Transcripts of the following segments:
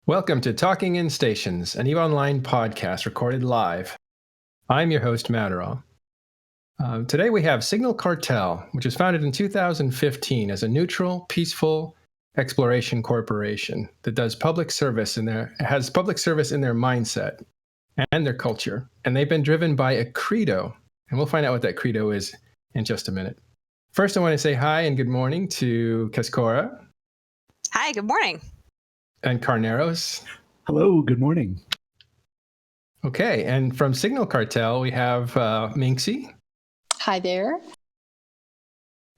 Welcome to Talking in Stations, an EVE Online podcast recorded live. I'm your host, Matterall. Today we have Signal Cartel, which was founded in 2015 as a neutral, peaceful exploration corporation that has public service in their mindset and their culture. And they've been driven by a credo, and we'll find out what that credo is in just a minute. First, I want to say hi and good morning to Kaskora. Hi, good morning. And Carneros. Hello, good morning. Okay, and from Signal Cartel, we have Minxie. Hi there.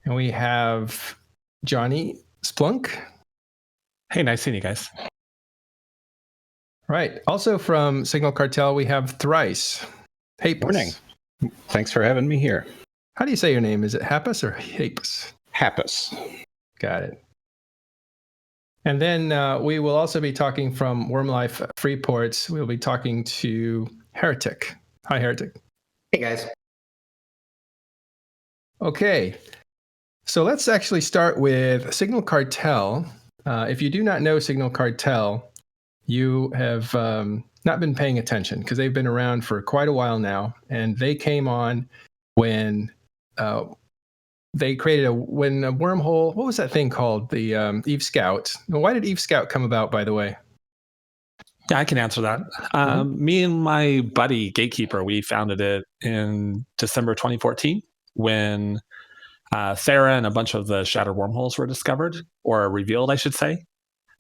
And we have Johnny Splunk. Hey, nice seeing you guys. Right. Also from Signal Cartel, we have Thrice. Hey, morning. Thanks for having me here. How do you say your name? Is it Hapus or Hapus? Hapus. Got it. And then we will also be talking from Wormhole Freeport. We'll be talking to Heretic. Hi, Heretic. Hey, guys. Okay. So let's actually start with Signal Cartel. If you do not know Signal Cartel, you have not been paying attention because they've been around for quite a while now. And they came on when they created when a wormhole, what was that thing called? The Eve Scout. Why did Eve Scout come about, by the way? Yeah, I can answer that. Me and my buddy, Gatekeeper, we founded it in December 2014 when Thera and a bunch of the shattered wormholes were discovered, or revealed, I should say,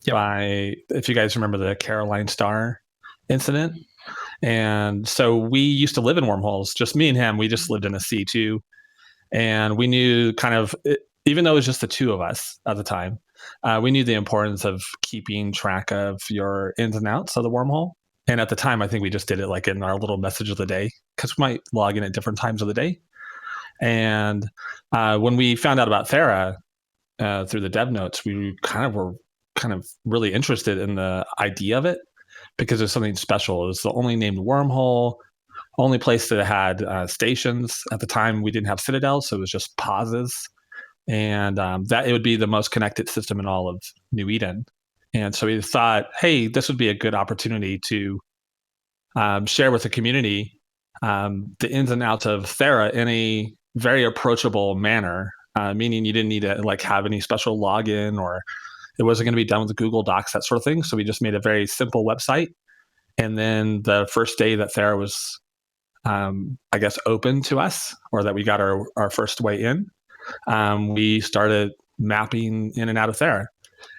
by, if you guys remember the Caroline Star incident. And so we used to live in wormholes, just me and him. We just lived in a C2. And we knew kind of, even though it was just the two of us at the time, we knew the importance of keeping track of your ins and outs of the wormhole. And at the time, I think we just did it like in our little message of the day, because we might log in at different times of the day. And when we found out about Thera through the dev notes, we were really interested in the idea of it because there's something special. It was the only named wormhole, only place that had stations. At the time, we didn't have citadels, so it was just pauses. And that it would be the most connected system in all of New Eden. And so we thought, hey, this would be a good opportunity to share with the community the ins and outs of Thera in a very approachable manner, meaning you didn't need to like have any special login, or it wasn't going to be done with Google Docs, that sort of thing. So we just made a very simple website. And then the first day that Thera was open to us, or that we got our first way in, we started mapping in and out of Thera.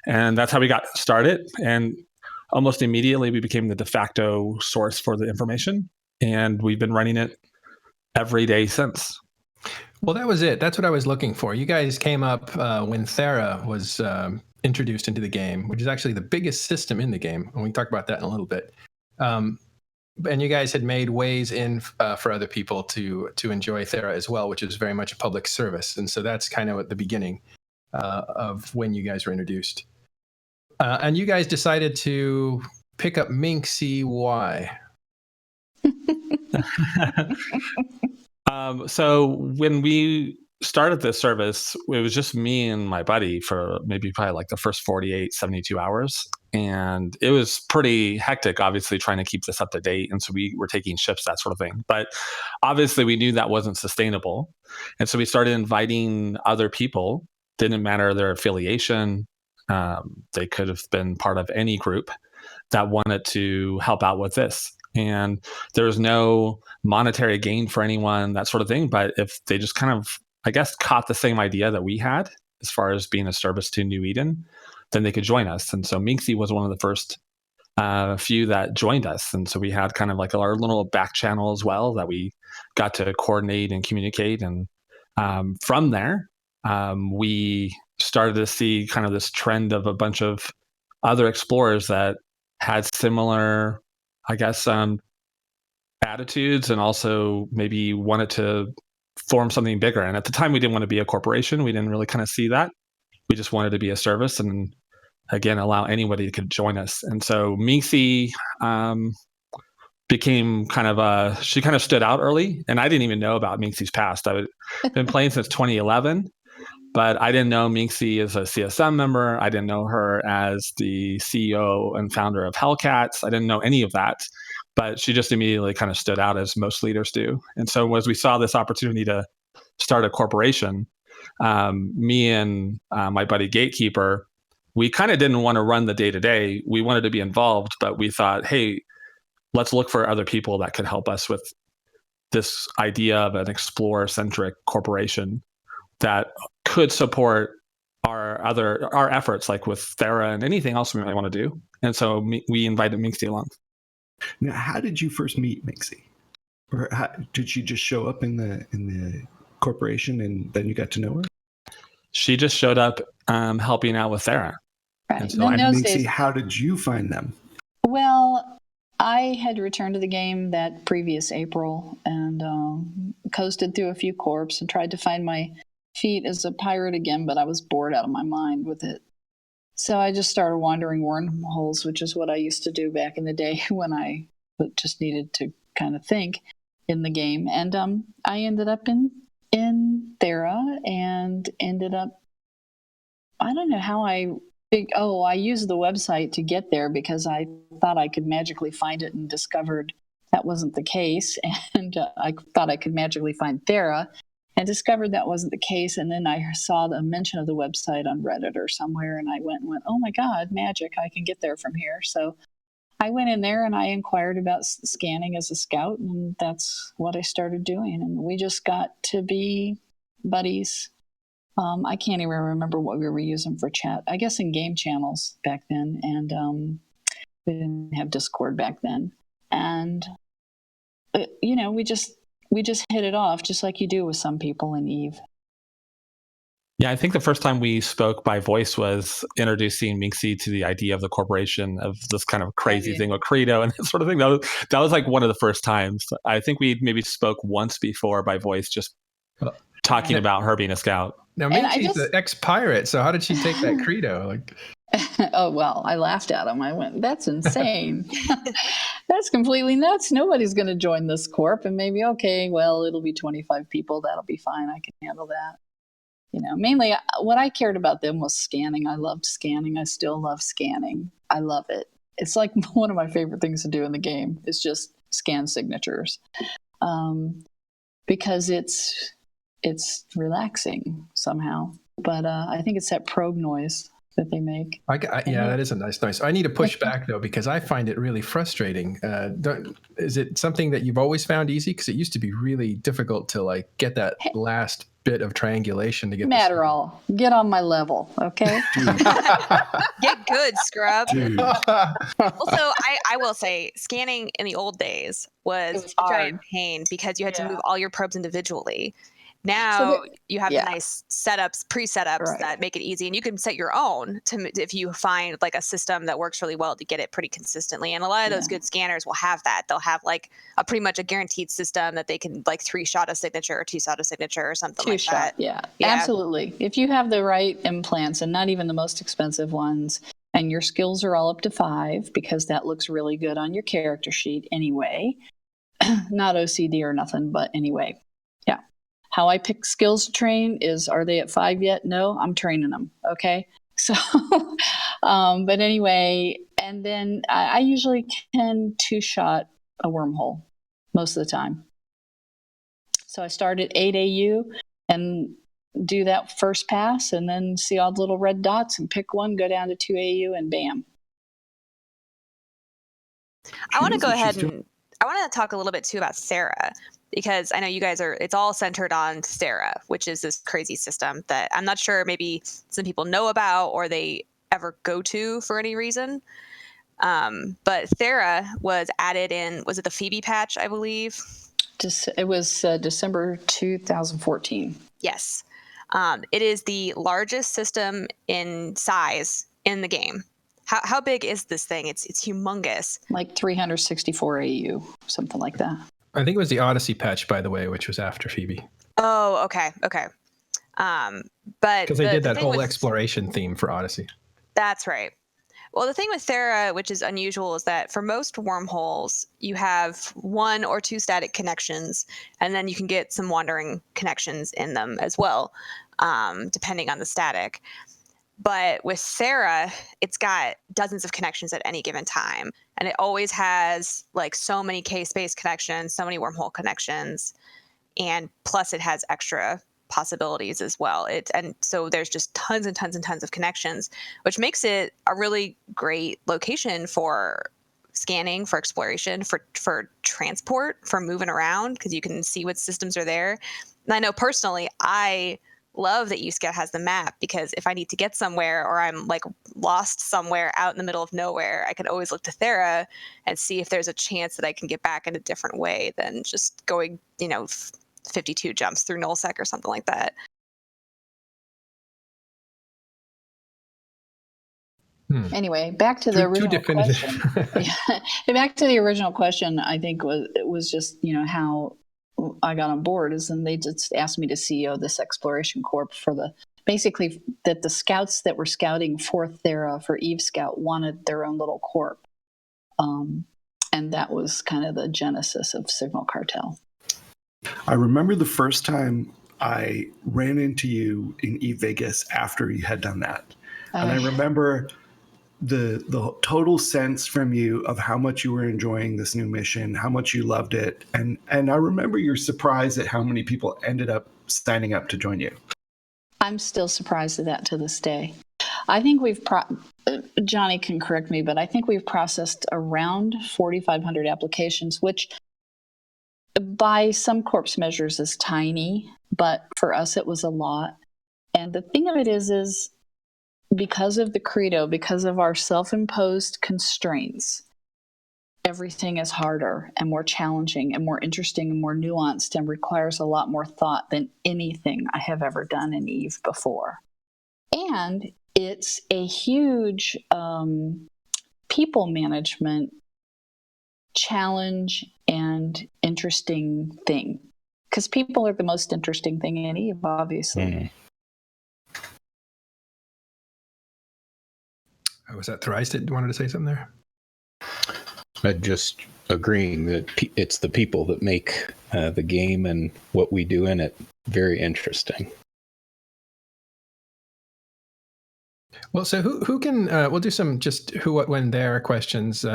And that's how we got started. And almost immediately, we became the de facto source for the information. And we've been running it every day since. Well, that was it. That's what I was looking for. You guys came up when Thera was introduced into the game, which is actually the biggest system in the game. And we can talk about that in a little bit. And you guys had made ways in for other people to enjoy Thera as well, which is very much a public service. And so that's kind of at the beginning of when you guys were introduced. And you guys decided to pick up Minxie. Why? So when we started this service, it was just me and my buddy for probably like the first 48, 72 hours. And it was pretty hectic, obviously, trying to keep this up to date. And so we were taking shifts, that sort of thing. But obviously, we knew that wasn't sustainable. And so we started inviting other people. Didn't matter their affiliation. They could have been part of any group that wanted to help out with this. And there was no monetary gain for anyone, that sort of thing. But if they just kind of, I guess, caught the same idea that we had as far as being a service to New Eden, then they could join us. And so Minxie was one of the first few that joined us. And so we had kind of like our little back channel as well that we got to coordinate and communicate. And from there, we started to see kind of this trend of a bunch of other explorers that had similar, I guess, attitudes, and also maybe wanted to form something bigger. And at the time, we didn't want to be a corporation. We didn't really kind of see that. We just wanted to be a service and, again, allow anybody to join us. And so Minxie became kind of she kind of stood out early. And I didn't even know about Minxie's past. I've been playing since 2011. But I didn't know Minxie as a CSM member. I didn't know her as the CEO and founder of Hellcats. I didn't know any of that. But she just immediately kind of stood out, as most leaders do. And so as we saw this opportunity to start a corporation, me and my buddy Gatekeeper, we kind of didn't want to run the day-to-day. We wanted to be involved, but we thought, hey, let's look for other people that could help us with this idea of an explorer-centric corporation that could support our efforts, like with Thera and anything else we might want to do. And so we invited Minxie along. Now, how did you first meet Minxie? Or did she just show up in the corporation and then you got to know her? She just showed up helping out with Thera. Right. And so Minxie, how did you find them? Well, I had returned to the game that previous April and coasted through a few corps and tried to find my feet as a pirate again, but I was bored out of my mind with it. So I just started wandering wormholes, which is what I used to do back in the day when I just needed to kind of think in the game. And I ended up in Thera and ended up, I don't know how I used the website to get there because I thought I could magically find it and discovered that wasn't the case. And I thought I could magically find Thera and discovered that wasn't the case. And then I saw the mention of the website on Reddit or somewhere, and I went, oh my God, magic, I can get there from here. So I went in there and I inquired about scanning as a scout, and that's what I started doing. And we just got to be buddies. I can't even remember what we were using for chat. I guess in game channels back then, and we didn't have Discord back then. And we just hit it off, just like you do with some people in EVE. Yeah, I think the first time we spoke by voice was introducing Minxie to the idea of the corporation, of this kind of crazy thing with credo and that sort of thing. That was like one of the first times. I think we maybe spoke once before by voice, just talking about her being a scout. Now, Minxie's an ex-pirate, so how did she take that credo? Oh, well, I laughed at him. I went, that's insane. That's completely nuts. Nobody's going to join this corp. And maybe, okay, well, it'll be 25 people. That'll be fine. I can handle that. Mainly what I cared about them was scanning. I loved scanning. I still love scanning. I love it. It's like one of my favorite things to do in the game is just scan signatures, because it's relaxing somehow. But I think it's that probe noise that they make. Yeah, that is a nice noise. I need to push back though, because I find it really frustrating. Is it something that you've always found easy? Because it used to be really difficult to get that last bit of triangulation to get. Matterall, get on my level, okay? Get good, scrub. Also, I will say, scanning in the old days was a giant pain because you had to move all your probes individually. Now you have the nice setups, pre-setups that make it easy, and you can set your own if you find like a system that works really well to get it pretty consistently. And a lot of those good scanners will have that. They'll have like a pretty much a guaranteed system that they can like 3-shot a signature or 2-shot a signature or something like that. Yeah, absolutely. If you have the right implants and not even the most expensive ones, and your skills are all up to 5, because that looks really good on your character sheet anyway, not OCD or nothing, but anyway. Yeah. How I pick skills to train is, are they at 5 yet? No, I'm training them. Okay. So, but anyway, and then I usually can 2-shot a wormhole most of the time. So I start at 8 AU and do that first pass, and then see all the little red dots and pick one, go down to 2 AU, and bam. I want to go ahead and I want to talk a little bit too about Sarah, because I know you guys it's all centered on Sarah, which is this crazy system that I'm not sure maybe some people know about or they ever go to for any reason. But Sarah was added in, was it the Phoebe patch, I believe? It was December 2014. Yes. It is the largest system in size in the game. How big is this thing? It's humongous. Like 364 AU, something like that. I think it was the Odyssey patch, by the way, which was after Phoebe. Oh, okay. But because they did that whole exploration theme for Odyssey. That's right. Well, the thing with Thera, which is unusual, is that for most wormholes, you have 1 or 2 static connections, and then you can get some wandering connections in them as well, depending on the static. But with Thera, it's got dozens of connections at any given time, and it always has like so many K-space connections, so many wormhole connections, and plus it has extra possibilities as well. And so there's just tons and tons and tons of connections, which makes it a really great location for scanning, for exploration, for transport, for moving around, because you can see what systems are there. And I know personally, I love that USCAT has the map, because if I need to get somewhere or I'm like lost somewhere out in the middle of nowhere, I can always look to Thera and see if there's a chance that I can get back in a different way than just going, 52 jumps through nullsec or something like that. Anyway, back to the original question. Back to the original question, I think was just, how I got on board is, and they just asked me to CEO this exploration corp basically that the scouts that were scouting for Thera for Eve Scout wanted their own little corp. And that was kind of the genesis of Signal Cartel. I remember the first time I ran into you in Eve Vegas after you had done that. And I remember the total sense from you of how much you were enjoying this new mission, how much you loved it. And I remember your surprise at how many people ended up signing up to join you. I'm still surprised at that to this day. I think Johnny can correct me, but I think we've processed around 4,500 applications, which by some corpse measures is tiny, but for us it was a lot. And the thing of it is because of the credo, because of our self-imposed constraints, everything is harder and more challenging and more interesting and more nuanced and requires a lot more thought than anything I have ever done in Eve before. And it's a huge people management challenge and interesting thing, because people are the most interesting thing in Eve, obviously. Was that Thrice that wanted to say something there? Just agreeing that it's the people that make the game and what we do in it very interesting. Well, so who can, we'll do some just who, what, when, there questions.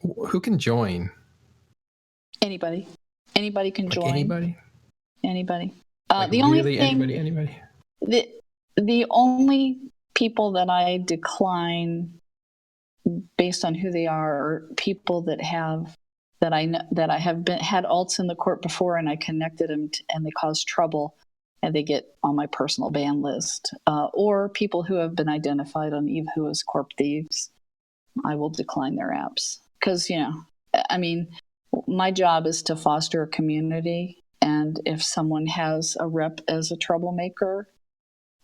Who can join? Anybody can join. Anybody? The only thing, anybody. The only people that I decline based on who they are people that I have had alts in the court before, and I connected them and they cause trouble and they get on my personal ban list, or people who have been identified on Eve who as corp thieves. I will decline their apps because, my job is to foster a community, And if someone has a rep as a troublemaker,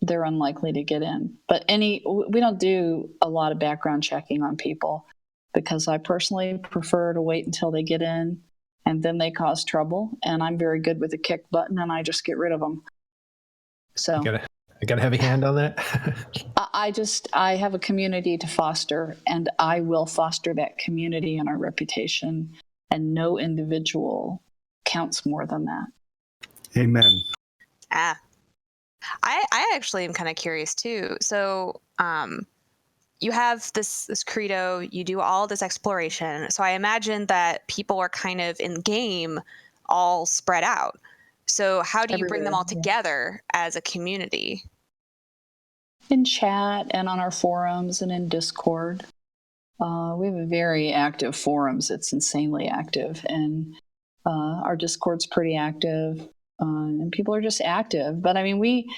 they're unlikely to get in. But we don't do a lot of background checking on people, because I personally prefer to wait until they get in and then they cause trouble. And I'm very good with the kick button, and I just get rid of them. So I got a heavy hand on that. I have a community to foster, and I will foster that community and our reputation, and no individual counts more than that. Amen. I actually am kind of curious too. So you have this credo, you do all this exploration. So I imagine that people are kind of in game all spread out. So how do you bring them all together as a community? In chat and on our forums and in Discord. We have a very active forums. It's insanely active. And our Discord's pretty active. And people are just active. But I mean,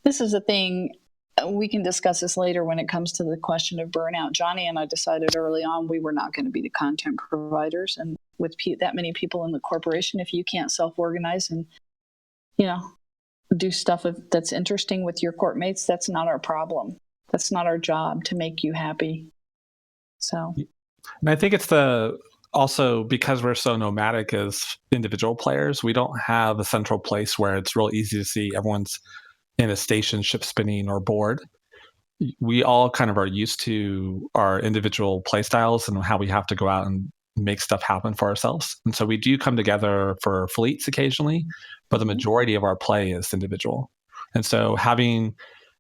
this is a thing, we can discuss this later when it comes to the question of burnout. Johnny and I decided early on we were not going to be the content providers. And with that many people in the corporation, if you can't self-organize and, do stuff that's interesting with your corp mates, that's not our problem. That's not our job to make you happy. So, and I think it's also because we're so nomadic as individual players, we don't have a central place where it's real easy to see everyone's in a station, ship spinning, or board. We all kind of are used to our individual play styles and how we have to go out and make stuff happen for ourselves. And so we do come together for fleets occasionally, but the majority of our play is individual. And so having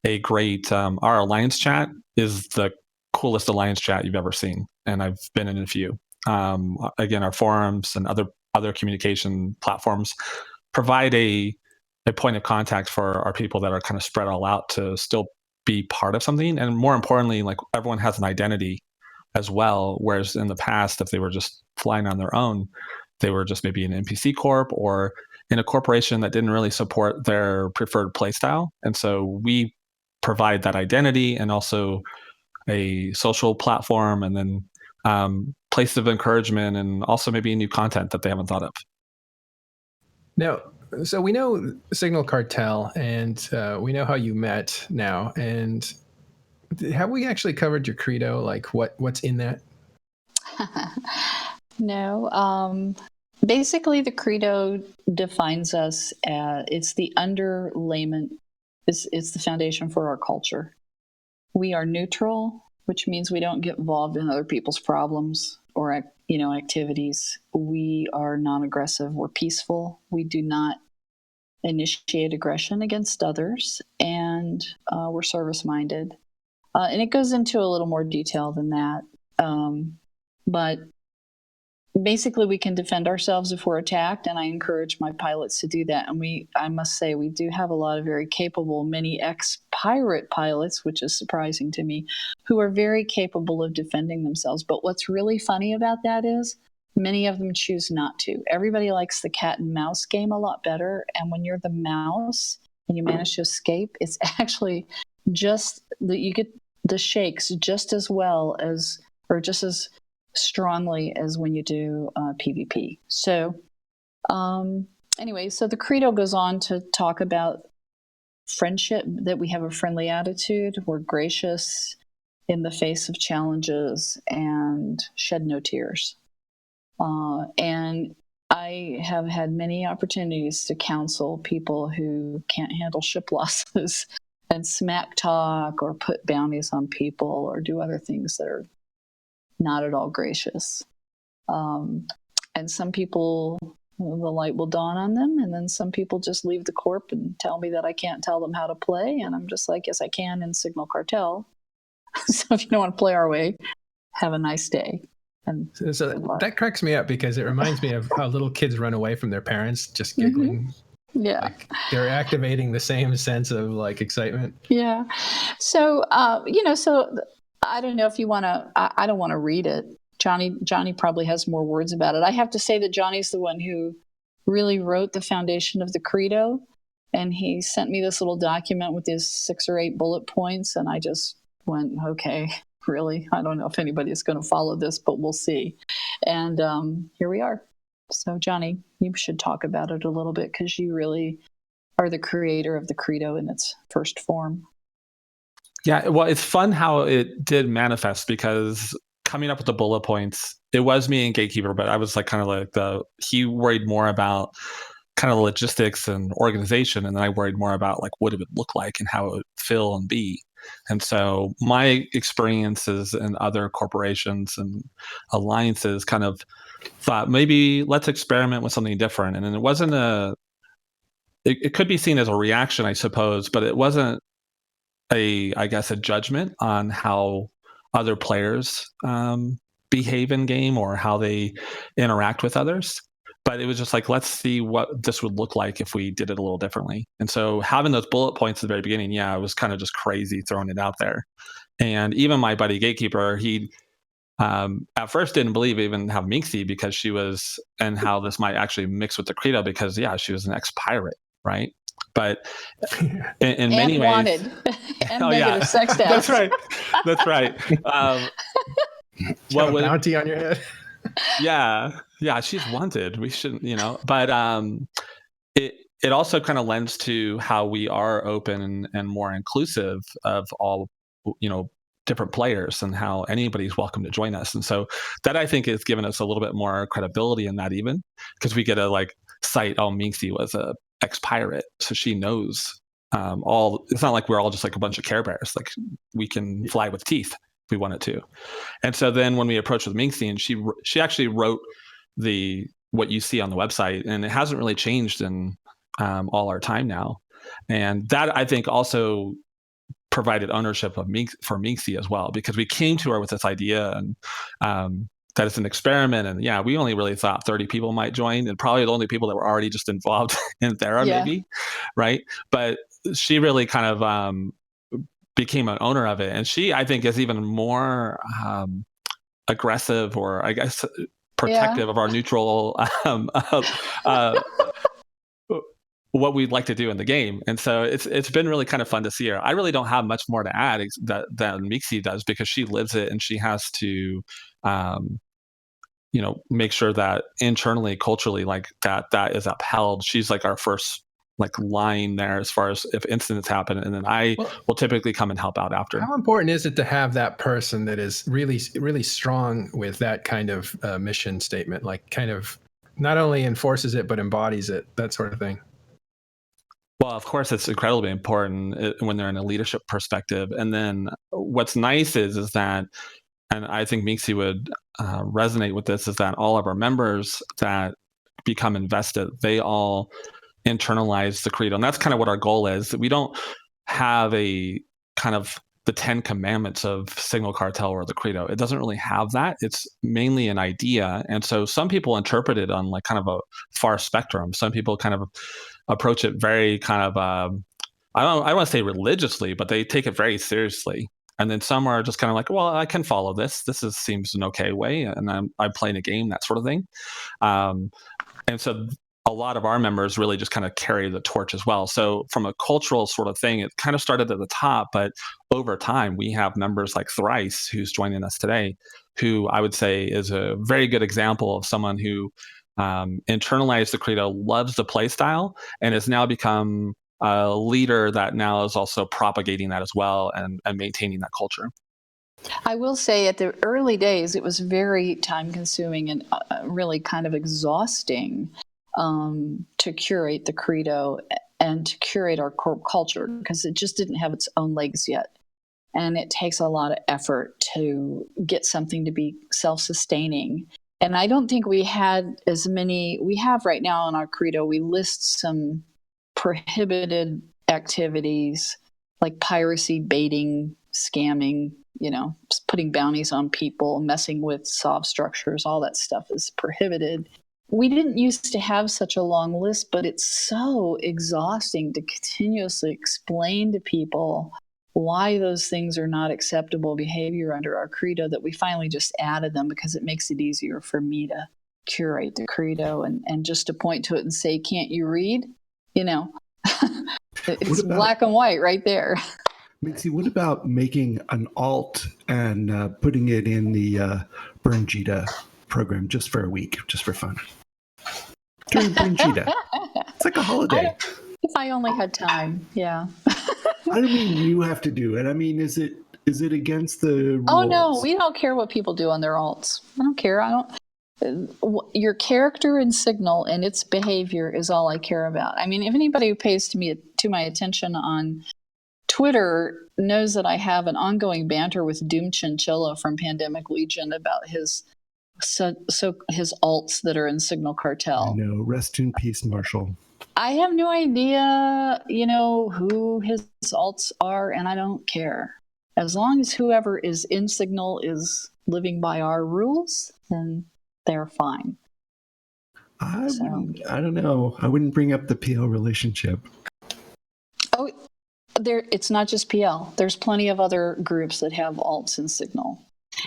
a great, our alliance chat is the coolest alliance chat you've ever seen. And I've been in a few. Again, our forums and other communication platforms provide a point of contact for our people that are kind of spread all out to still be part of something. And more importantly, like, everyone has an identity as well. Whereas in the past, if they were just flying on their own, they were just maybe an NPC corp or in a corporation that didn't really support their preferred playstyle. And so we provide that identity and also a social platform, and then place of encouragement, and also maybe new content that they haven't thought of. Now, so we know Signal Cartel, and we know how you met now. And have we actually covered your credo? Like, what's in that? No. Basically, the credo defines us as, it's the underlayment, it's the foundation for our culture. We are neutral, which means we don't get involved in other people's problems or activities. We are non-aggressive. We're peaceful. We do not initiate aggression against others, and we're service-minded. And it goes into a little more detail than that. But basically, we can defend ourselves if we're attacked, and I encourage my pilots to do that. And I must say, we do have a lot of very capable, many ex-pirate pilots, which is surprising to me, who are very capable of defending themselves. But what's really funny about that is many of them choose not to. Everybody likes the cat and mouse game a lot better. And when you're the mouse and you manage to escape, it's actually just that you get the shakes just as well as, or just as strongly as when you do PvP. So anyway, so the credo goes on to talk about friendship, that we have a friendly attitude, we're gracious in the face of challenges, and shed no tears. And I have had many opportunities to counsel people who can't handle ship losses and smack talk or put bounties on people or do other things that are not at all gracious. And some people, the light will dawn on them, and then some people just leave the corp and tell me that I can't tell them how to play, and I'm just like, yes, I can in Signal Cartel. So if you don't want to play our way, have a nice day. And so that cracks me up, because it reminds me of how little kids run away from their parents just giggling. Mm-hmm. Yeah. Like, they're activating the same sense of like excitement. Yeah. So, so I don't know if you want to, I don't want to read it. Johnny probably has more words about it. I have to say that Johnny's the one who really wrote the foundation of the credo. And he sent me this little document with his 6 or 8 bullet points. And I just went, okay, really? I don't know if anybody's going to follow this, but we'll see. And here we are. So, Johnny, you should talk about it a little bit because you really are the creator of the credo in its first form. Yeah, well, it's fun how it did manifest because coming up with the bullet points, it was me and Gatekeeper, but I was like kind of like he worried more about kind of logistics and organization, and then I worried more about like what it would look like and how it would feel and be. And so my experiences in other corporations and alliances kind of thought maybe let's experiment with something different. And then it wasn't it could be seen as a reaction, I suppose, but it wasn't I guess a judgment on how other players behave in game or how they interact with others. But it was just like, let's see what this would look like if we did it a little differently. And so having those bullet points at the very beginning, yeah, it was kind of just crazy throwing it out there. And even my buddy Gatekeeper, he at first didn't believe even have Minxie because she was, and how this might actually mix with the credo because, yeah, she was an ex-pirate, right? But in many ways, wanted and negative sex stats. That's right. What bounty on your head? Yeah, she's wanted. We shouldn't, but it also kind of lends to how we are open and more inclusive of all, different players and how anybody's welcome to join us. And so that I think has given us a little bit more credibility in that, even because we get to like cite, Minxie was a ex-pirate, so she knows all. It's not like we're all just like a bunch of Care Bears. Like we can fly with teeth if we wanted to. And so then when we approached with Minxie, and she actually wrote what you see on the website, and it hasn't really changed in all our time now. And that I think also provided ownership of for Minxie as well, because we came to her with this idea and that it's an experiment. And yeah, we only really thought 30 people might join, and probably the only people that were already just involved in Thera, maybe, right? But she really kind of became an owner of it. And she, I think, is even more aggressive, or I guess protective of our neutral what we'd like to do in the game. And so it's been really kind of fun to see her. I really don't have much more to add than Minxie does, because she lives it and she has to make sure that internally, culturally, like that is upheld. She's like our first like line there as far as if incidents happen, and then I will typically come and help out after. How important is it to have that person that is really, really strong with that kind of mission statement, like kind of not only enforces it but embodies it, that sort of thing? Well, of course, it's incredibly important when they're in a leadership perspective. And then what's nice is that, and I think Minxie would resonate with this, is that all of our members that become invested, they all internalize the credo. And that's kind of what our goal is. We don't have a kind of the 10 commandments of Signal Cartel or the credo. It doesn't really have that. It's mainly an idea. And so some people interpret it on like kind of a far spectrum. Some people kind of approach it very kind of, I don't want to say religiously, but they take it very seriously. And then some are just kind of like, well, I can follow this. This seems an okay way. And I'm playing a game, that sort of thing. And so a lot of our members really just kind of carry the torch as well. So from a cultural sort of thing, it kind of started at the top, but over time we have members like Thrice, who's joining us today, who I would say is a very good example of someone who internalized the credo, loves the play style, and has now become a leader that now is also propagating that as well and maintaining that culture. I will say at the early days, it was very time consuming and really kind of exhausting to curate the credo and to curate our corp culture, because it just didn't have its own legs yet. And it takes a lot of effort to get something to be self-sustaining. And I don't think we had as many, we have right now in our credo, we list some prohibited activities like piracy, baiting, scamming, putting bounties on people, messing with sob structures, all that stuff is prohibited. We didn't used to have such a long list, but it's so exhausting to continuously explain to people why those things are not acceptable behavior under our credo that we finally just added them because it makes it easier for me to curate the credo and just to point to it and say, can't you read? It's black and white right there. Minxie, what about making an alt and putting it in the Burn Jita program just for a week, just for fun? during Brinchita. It's like a holiday. If I only had time, yeah. I don't mean you have to do it. I mean, is it against the rules? Oh no, we don't care what people do on their alts. I don't care. Your character in Signal and its behavior is all I care about. I mean, if anybody who pays to my attention on Twitter knows that I have an ongoing banter with Doom Chinchilla from Pandemic Legion about his alts that are in Signal Cartel. I know. Rest in peace, Marshall. I have no idea, who his alts are, and I don't care. As long as whoever is in Signal is living by our rules, then they're fine. I don't know. I wouldn't bring up the PL relationship. Oh, it's not just PL. There's plenty of other groups that have alts in Signal.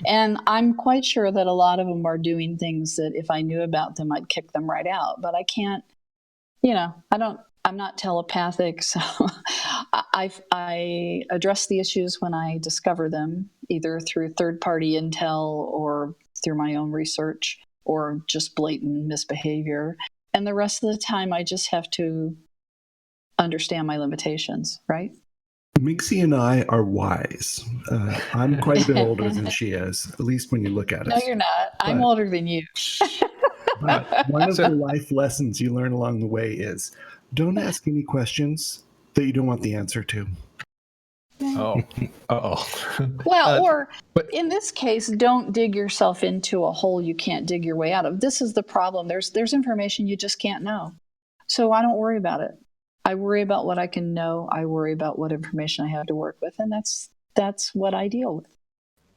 And I'm quite sure that a lot of them are doing things that if I knew about them, I'd kick them right out. But I can't, I'm not telepathic, so I address the issues when I discover them, either through third-party intel or through my own research or just blatant misbehavior. And the rest of the time, I just have to understand my limitations, right? Mixie and I are wise. I'm quite a bit older than she is, at least when you look at us. No, you're not. I'm older than you. But one of the life lessons you learn along the way is don't ask any questions that you don't want the answer to. Oh, uh-oh. Well, but in this case, don't dig yourself into a hole you can't dig your way out of. This is the problem. There's information you just can't know. So I don't worry about it. I worry about what I can know. I worry about what information I have to work with, and that's what I deal with.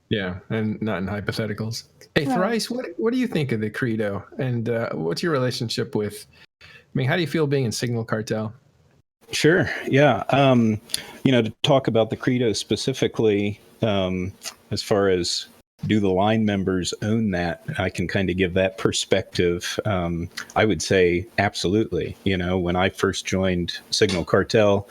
Yeah, and not in hypotheticals. Hey, Right. Thrice, what do you think of the credo, and what's your relationship with? I mean, how do you feel being in Signal Cartel? Sure. Yeah. To talk about the credo specifically, as far as do the line members own that, I can kind of give that perspective. I would say absolutely. When I first joined Signal Cartel,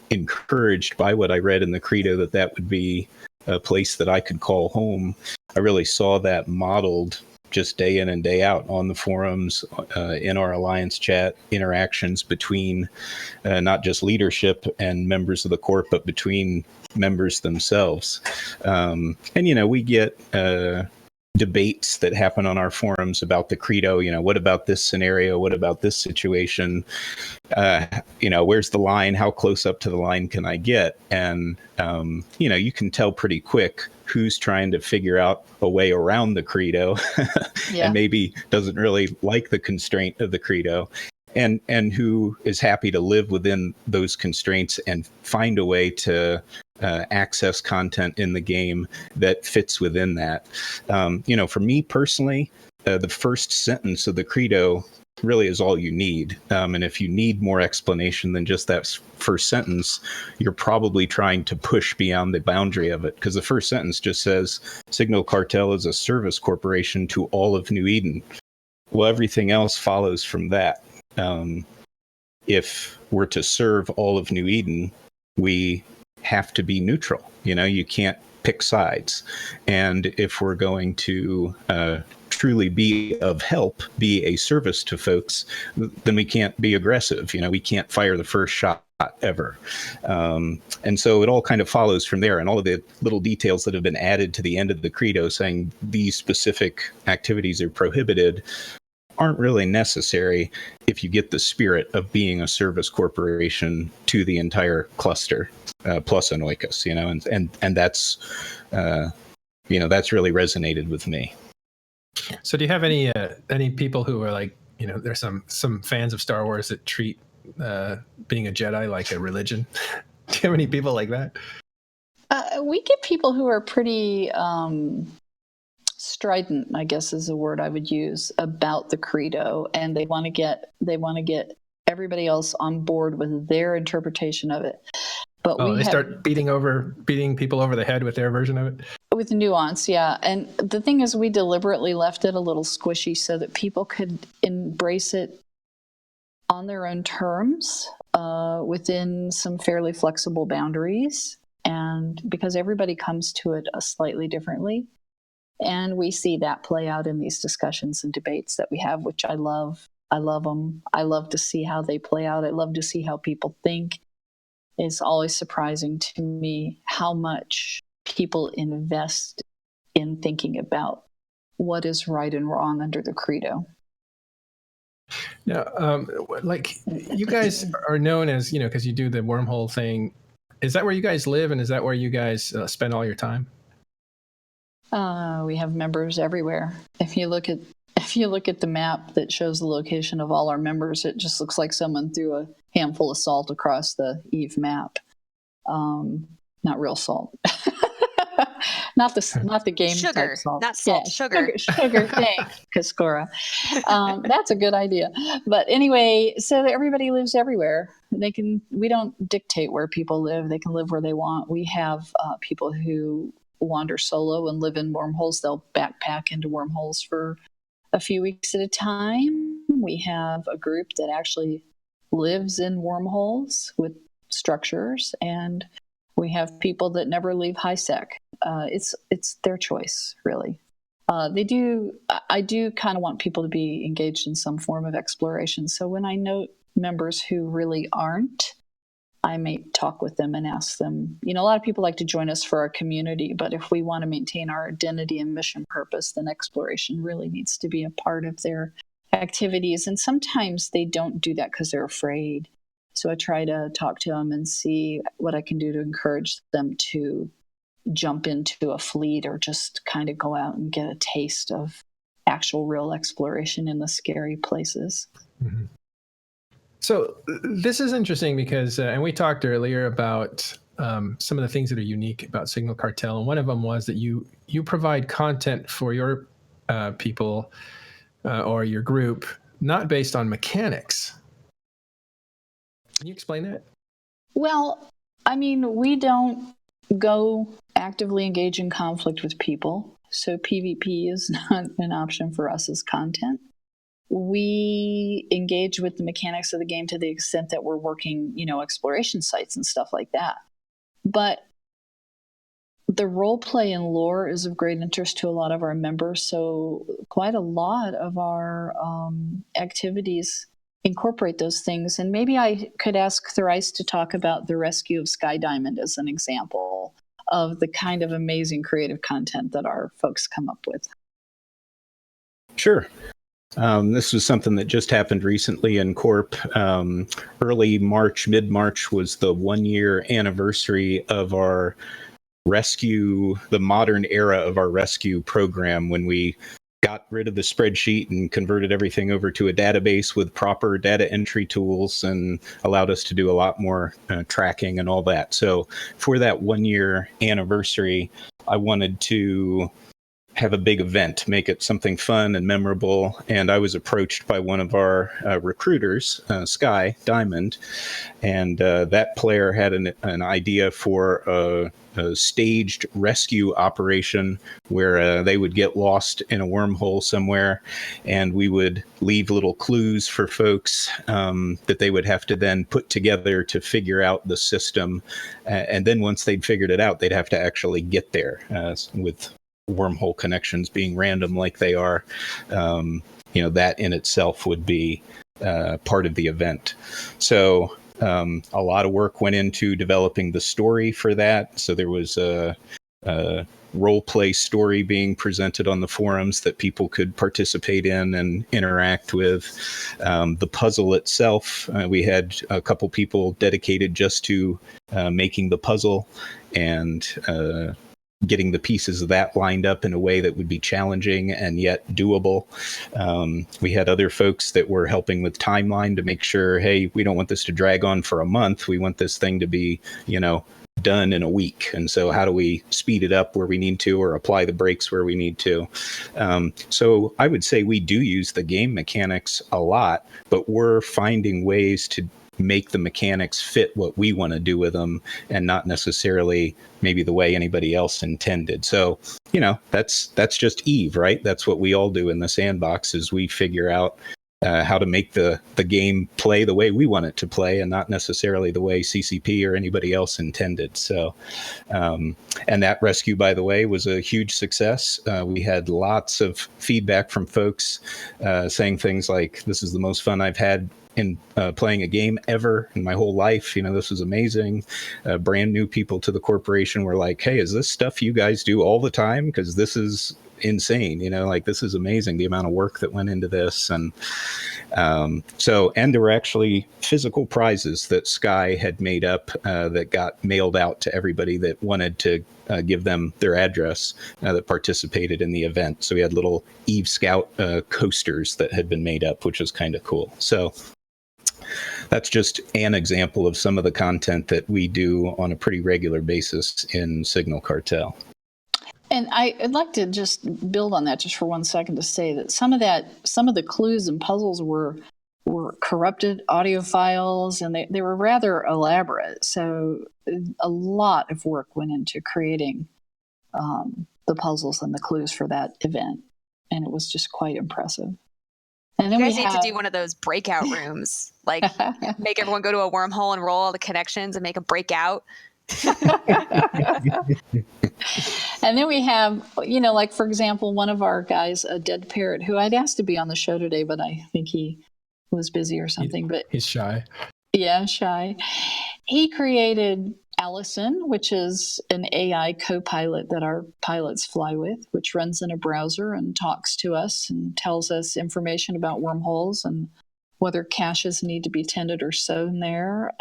encouraged by what I read in the credo that would be a place that I could call home, I really saw that modeled just day in and day out on the forums, in our Alliance chat, interactions between not just leadership and members of the Corp, but between members themselves. We get debates that happen on our forums about the credo. What about this scenario? What about this situation? Where's the line? How close up to the line can I get? And, you can tell pretty quick who's trying to figure out a way around the credo and maybe doesn't really like the constraint of the credo, and who is happy to live within those constraints and find a way to access content in the game that fits within that. For me personally, the first sentence of the credo really is all you need. And if you need more explanation than just that first sentence, you're probably trying to push beyond the boundary of it, because the first sentence just says Signal Cartel is a service corporation to all of New Eden. Well, everything else follows from that. If we're to serve all of New Eden, we have to be neutral. You can't pick sides. And if we're going to truly be of help, be a service to folks, then we can't be aggressive. We can't fire the first shot ever. And so it all kind of follows from there. And all of the little details that have been added to the end of the credo saying these specific activities are prohibited aren't really necessary if you get the spirit of being a service corporation to the entire cluster, plus Anoikos, and that's, that's really resonated with me. So do you have any people who are like, there's some fans of Star Wars that treat being a Jedi like a religion? Do you have any people like that? We get people who are pretty strident, I guess is the word I would use, about the credo, and they want to get everybody else on board with their interpretation of it. But they start beating people over the head with their version of it? With nuance, yeah. And the thing is, we deliberately left it a little squishy so that people could embrace it on their own terms, within some fairly flexible boundaries, and because everybody comes to it slightly differently. And we see that play out in these discussions and debates that we have, which I love. I love them. I love to see how they play out. I love to see how people think. It's always surprising to me how much people invest in thinking about what is right and wrong under the credo. Now, like you guys are known as, because you do the wormhole thing. Is that where you guys live, and is that where you guys spend all your time? We have members everywhere. If you look at the map that shows the location of all our members, it just looks like someone threw a handful of salt across the Eve map. Not real salt. not the game sugar, type salt. not salt. Yeah, sugar. Sugar. Thanks, Kaskora. That's a good idea. But anyway, so everybody lives everywhere. We don't dictate where people live. They can live where they want. We have people who wander solo and live in wormholes. They'll backpack into wormholes for a few weeks at a time. We have a group that actually lives in wormholes with structures, and we have people that never leave high sec. It's their choice, really. I do kind of want people to be engaged in some form of exploration. So when I note members who really aren't, I may talk with them and ask them. A lot of people like to join us for our community, but if we want to maintain our identity and mission purpose, then exploration really needs to be a part of their activities. And sometimes they don't do that because they're afraid. So I try to talk to them and see what I can do to encourage them to jump into a fleet or just kind of go out and get a taste of actual real exploration in the scary places. Mm-hmm. So this is interesting because, and we talked earlier about some of the things that are unique about Signal Cartel, and one of them was that you provide content for your people or your group, not based on mechanics. Can you explain that? Well, I mean, we don't go actively engage in conflict with people, so PvP is not an option for us as content. We engage with the mechanics of the game to the extent that we're working, exploration sites and stuff like that. But the role play and lore is of great interest to a lot of our members, so quite a lot of our activities incorporate those things. And maybe I could ask Thrice to talk about the rescue of Sky Diamond as an example of the kind of amazing creative content that our folks come up with. Sure. This was something that just happened recently in Corp. Early March, mid-March was the 1-year anniversary of our rescue, the modern era of our rescue program, when we got rid of the spreadsheet and converted everything over to a database with proper data entry tools and allowed us to do a lot more tracking and all that. So for that 1-year anniversary, I wanted to have a big event, make it something fun and memorable. And I was approached by one of our recruiters, Sky Diamond, and that player had an idea for a staged rescue operation where they would get lost in a wormhole somewhere, and we would leave little clues for folks that they would have to then put together to figure out the system. And then once they'd figured it out, they'd have to actually get there with wormhole connections being random like they are. That in itself would be part of the event. So a lot of work went into developing the story for that. So there was a role play story being presented on the forums that people could participate in and interact with. The puzzle itself, we had a couple people dedicated just to making the puzzle and getting the pieces of that lined up in a way that would be challenging and yet doable. We had other folks that were helping with timeline to make sure, hey, we don't want this to drag on for a month. We want this thing to be, done in a week. And so how do we speed it up where we need to, or apply the brakes where we need to? So I would say we do use the game mechanics a lot, but we're finding ways to make the mechanics fit what we want to do with them and not necessarily maybe the way anybody else intended. So, that's just Eve, right? That's what we all do in the sandbox, is we figure out how to make the game play the way we want it to play, and not necessarily the way CCP or anybody else intended. So, and that rescue, by the way, was a huge success. We had lots of feedback from folks saying things like, "This is the most fun I've had in playing a game ever in my whole life. This is amazing." Brand new people to the corporation were like, "Hey, is this stuff you guys do all the time? Because this is insane. This is amazing, the amount of work that went into this." And and there were actually physical prizes that Sky had made up that got mailed out to everybody that wanted to give them their address that participated in the event. So we had little Eve Scout coasters that had been made up, which was kind of cool. So that's just an example of some of the content that we do on a pretty regular basis in Signal Cartel. And I'd like to just build on that just for 1 second to say that some of the clues and puzzles were corrupted audio files, and they were rather elaborate. So a lot of work went into creating the puzzles and the clues for that event, and it was just quite impressive. And then you guys need to do one of those breakout rooms, like make everyone go to a wormhole and roll all the connections and make a breakout. And then we have, like, for example, one of our guys, a dead parrot, who I'd asked to be on the show today, but I think he was busy or something. But he's shy. Yeah, shy. He created Allison, which is an AI co-pilot that our pilots fly with, which runs in a browser and talks to us and tells us information about wormholes and whether caches need to be tended or sewn there,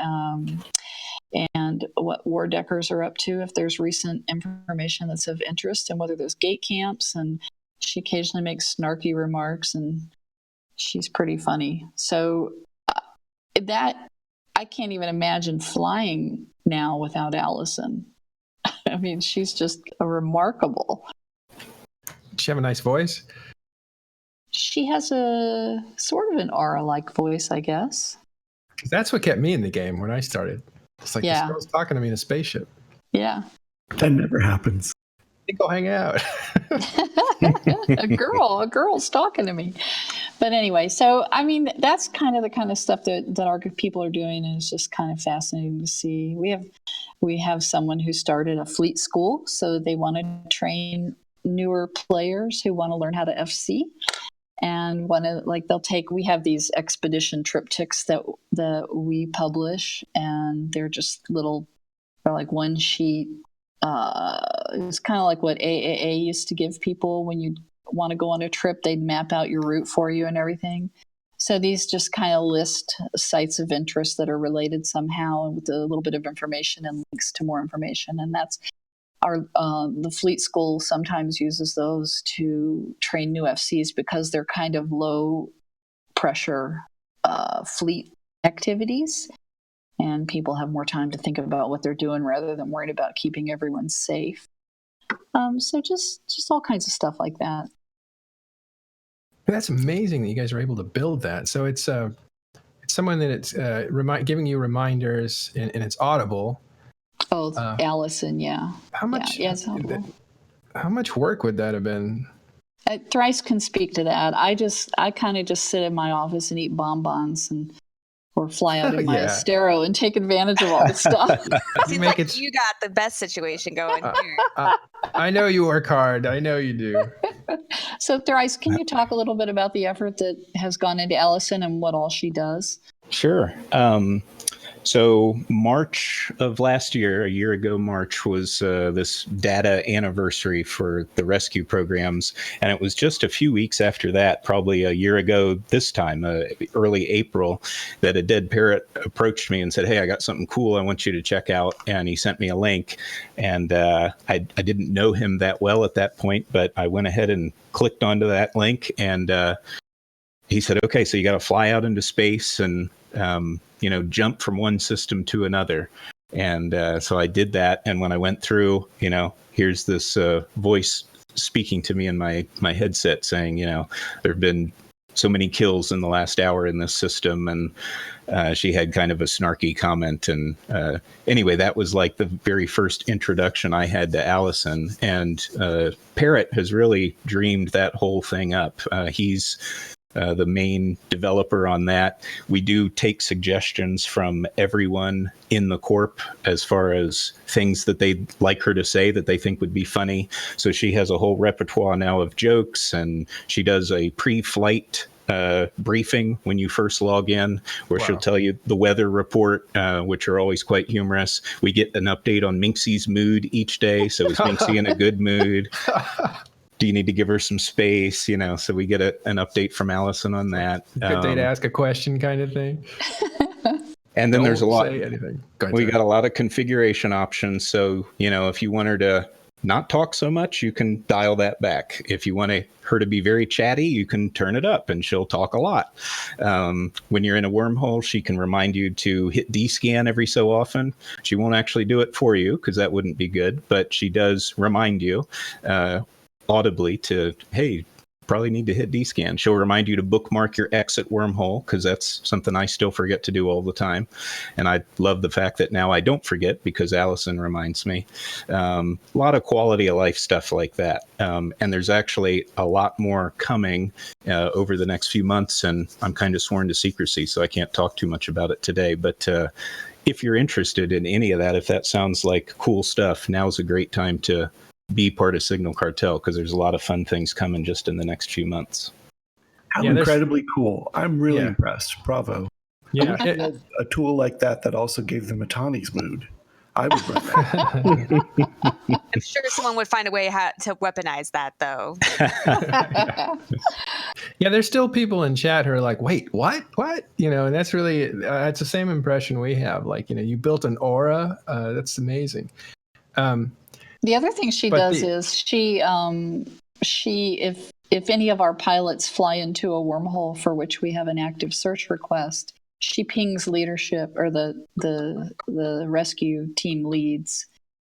and what war deckers are up to if there's recent information that's of interest, and whether there's gate camps. And she occasionally makes snarky remarks, and she's pretty funny. So that I can't even imagine flying now without Allison. I mean, she's just a remarkable. Does she have a nice voice? She has a sort of an aura-like voice, I guess. That's what kept me in the game when I started. It's like this girl's talking to me in a spaceship. Yeah. That never happens. I think I'll hang out. a girl's talking to me. But anyway, so I mean, that's kind of stuff that our people are doing, and it's just kind of fascinating to see. We have someone who started a fleet school, so they want to train newer players who want to learn how to FC. And we have these expedition triptychs that we publish, and they're just they're like one sheet. It's kind of like what AAA used to give people when you want to go on a trip. They'd map out your route for you and everything. So these just kind of list sites of interest that are related somehow, with a little bit of information and links to more information. And that's the fleet school sometimes uses those to train new FCs because they're kind of low pressure fleet activities, and people have more time to think about what they're doing rather than worrying about keeping everyone safe. So just all kinds of stuff like that. That's amazing that you guys are able to build that. So it's someone that it's giving you reminders, and it's audible. Oh, Allison, yeah. How much? Yeah, it's audible. How much work would that have been? Thrice can speak to that. I kind of just sit in my office and eat bonbons or fly out in my Astero and take advantage of all the stuff. Seems like you got the best situation going here. I know you work hard. I know you do. So Thrice, can you talk a little bit about the effort that has gone into Allison and what all she does? Sure. So March of last year, a year ago, March was this data anniversary for the rescue programs. And it was just a few weeks after that, probably a year ago this time, early April, that a dead parrot approached me and said, "Hey, I got something cool I want you to check out." And he sent me a link. And I didn't know him that well at that point, but I went ahead and clicked onto that link. And he said, "Okay, so you got to fly out into space and jump from one system to another." And so I did that. And when I went through, here's this voice speaking to me in my headset saying, there have been so many kills in the last hour in this system. And she had kind of a snarky comment. And anyway, that was like the very first introduction I had to Allison. And Parrot has really dreamed that whole thing up. He's the main developer on that. We do take suggestions from everyone in the corp as far as things that they'd like her to say that they think would be funny. So she has a whole repertoire now of jokes, and she does a pre-flight briefing when you first log in, where she'll tell you the weather report, which are always quite humorous. We get an update on Minxie's mood each day. So is Minxie in a good mood? Do you need to give her some space? So we get an update from Allison on that. Good day to ask a question kind of thing. And then there's a lot. Say anything. We got a lot of configuration options. So, if you want her to not talk so much, you can dial that back. If you want her to be very chatty, you can turn it up and she'll talk a lot. When you're in a wormhole, she can remind you to hit D-scan every so often. She won't actually do it for you because that wouldn't be good, but she does remind you audibly to, hey, probably need to hit D-scan. She'll remind you to bookmark your exit wormhole, because that's something I still forget to do all the time. And I love the fact that now I don't forget because Allison reminds me. A lot of quality of life stuff like that. And there's actually a lot more coming over the next few months, and I'm kind of sworn to secrecy, so I can't talk too much about it today. But if you're interested in any of that, if that sounds like cool stuff, now's a great time to be part of Signal Cartel, because there's a lot of fun things coming just in the next few months. How incredibly cool. I'm really impressed. Bravo. Yeah. I wish I had a tool like that also gave them a Tawny's mood. I would run that. I'm sure someone would find a way to weaponize that, though. Yeah, there's still people in chat who are like, wait, what? And that's really, it's the same impression we have. Like, you built an aura. That's amazing. The other thing she does is she if any of our pilots fly into a wormhole for which we have an active search request, she pings leadership or the rescue team leads,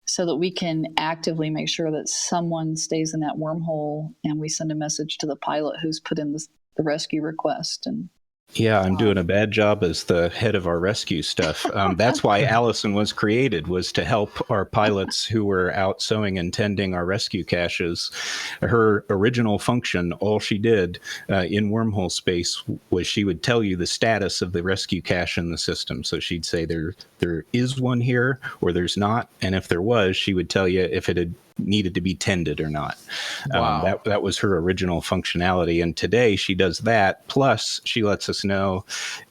so that we can actively make sure that someone stays in that wormhole, and we send a message to the pilot who's put in the rescue request. And yeah, I'm doing a bad job as the head of our rescue stuff. That's why Allison was created, was to help our pilots who were out sewing and tending our rescue caches. Her original function, all she did in wormhole space, was she would tell you the status of the rescue cache in the system. So she'd say there is one here or there's not. And if there was, she would tell you if it had needed to be tended or not. Wow. That was her original functionality. And today she does that. Plus she lets us know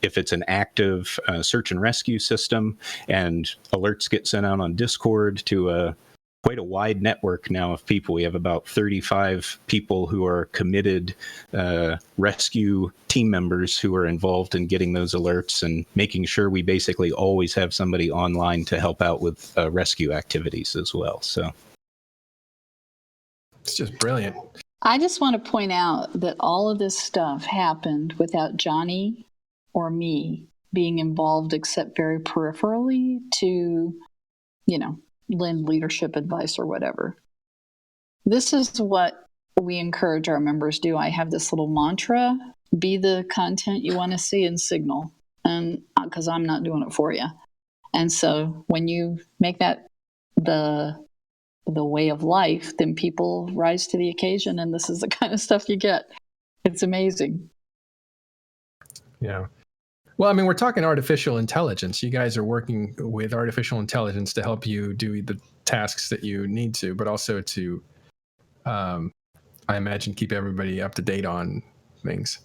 if it's an active search and rescue system, and alerts get sent out on Discord to quite a wide network now of people. We have about 35 people who are committed rescue team members who are involved in getting those alerts and making sure we basically always have somebody online to help out with rescue activities as well. So it's just brilliant. I just want to point out that all of this stuff happened without Johnny or me being involved, except very peripherally to, lend leadership advice or whatever. This is what we encourage our members do. I have this little mantra: be the content you want to see in Signal, and because I'm not doing it for you. And so when you make that the way of life, then people rise to the occasion, and this is the kind of stuff you get. It's amazing. Yeah. Well, I mean, we're talking artificial intelligence. You guys are working with artificial intelligence to help you do the tasks that you need to, but also to, I imagine, keep everybody up to date on things.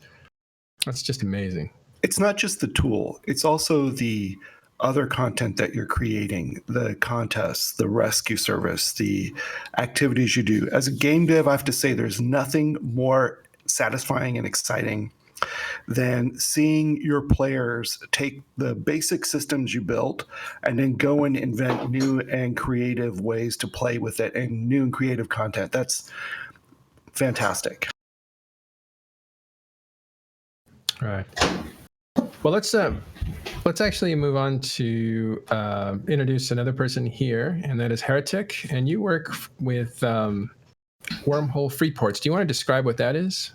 That's just amazing. It's not just the tool. It's also the other content that you're creating, the contests, the rescue service, the activities you do. As a game dev, I have to say there's nothing more satisfying and exciting than seeing your players take the basic systems you built and then go and invent new and creative ways to play with it and new and creative content. That's fantastic. All right. Well, let's actually move on to introduce another person here, and that is Heretic. And you work with Wormhole Freeports. Do you want to describe what that is?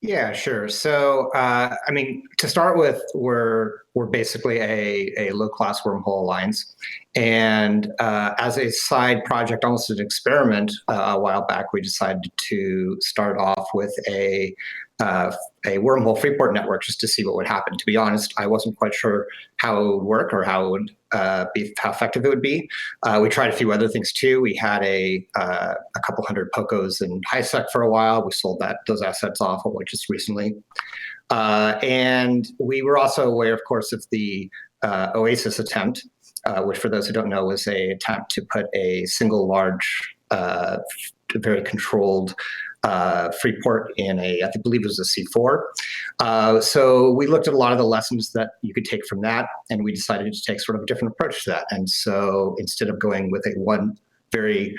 Yeah, sure. So, to start with, we're basically a low-class wormhole alliance, and as a side project, almost an experiment, a while back, we decided to start off with a a Wormhole Freeport network just to see what would happen. To be honest, I wasn't quite sure how it would work or how it would how effective it would be. We tried a few other things too. We had a couple hundred Pocos in HiSec for a while. We sold those assets off just recently. And we were also aware, of course, of the Oasis attempt, which for those who don't know was a attempt to put a single large, very controlled Freeport in I believe it was a C4. So we looked at a lot of the lessons that you could take from that, and we decided to take sort of a different approach to that. And so instead of going with one very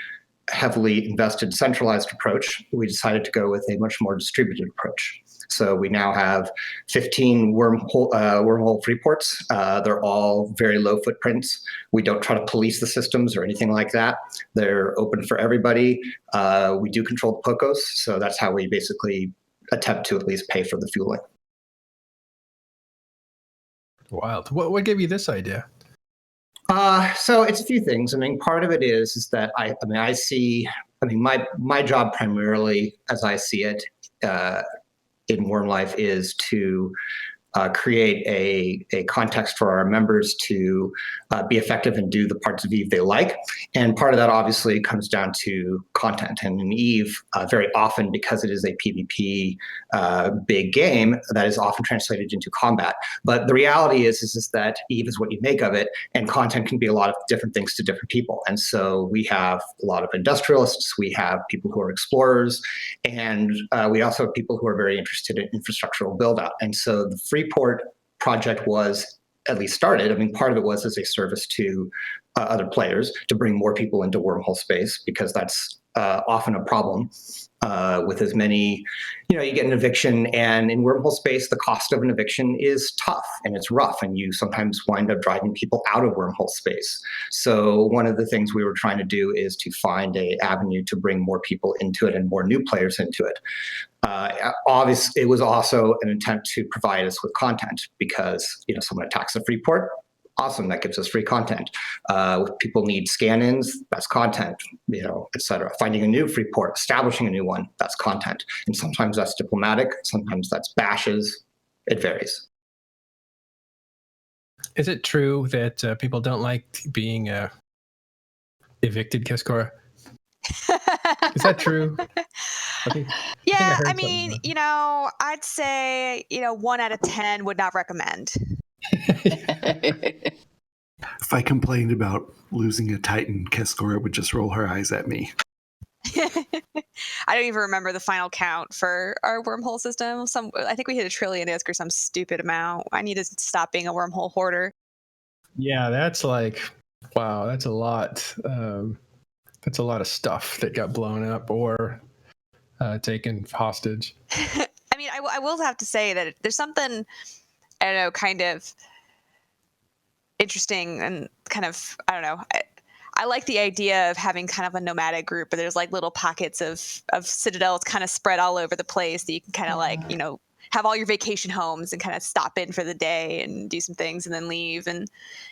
heavily invested centralized approach, we decided to go with a much more distributed approach. So we now have 15 wormhole Freeports. They're all very low footprints. We don't try to police the systems or anything like that. They're open for everybody. We do control the Pocos, so that's how we basically attempt to at least pay for the fueling. Wild. What gave you this idea? So it's a few things. I mean, part of it is that my job primarily, as I see it, in Worm Life is to create a context for our members to be effective and do the parts of Eve they like. And part of that obviously comes down to content. And in Eve, very often, because it is a PvP big game, that is often translated into combat. But the reality is that Eve is what you make of it, and content can be a lot of different things to different people. And so we have a lot of industrialists, we have people who are explorers, and we also have people who are very interested in infrastructural build out. And so the Freeport project was at least started. I mean, part of it was as a service to other players to bring more people into wormhole space, because that's often a problem with as many, you get an eviction, and in wormhole space, the cost of an eviction is tough and it's rough, and you sometimes wind up driving people out of wormhole space. So one of the things we were trying to do is to find an avenue to bring more people into it and more new players into it. Obviously, it was also an attempt to provide us with content, because someone attacks the Freeport. Awesome, that gives us free content. People need scan-ins, that's content, etc. Finding a new Freeport, establishing a new one, that's content. And sometimes that's diplomatic, sometimes that's bashes. It varies. Is it true that people don't like being evicted, Kiskora? Is that true? I mean, I'd say, 1 out of 10 would not recommend. If I complained about losing a Titan, Kiskora would just roll her eyes at me. I don't even remember the final count for our wormhole system. I think we hit 1 trillion disk or some stupid amount. I need to stop being a wormhole hoarder. Yeah, that's wow, that's a lot. That's a lot of stuff that got blown up or taken hostage. I mean, I will have to say that there's something, I don't know, kind of interesting and kind of, I don't know. I like the idea of having kind of a nomadic group, but there's little pockets of citadels kind of spread all over the place that you can kind of have all your vacation homes and kind of stop in for the day and do some things and then leave. And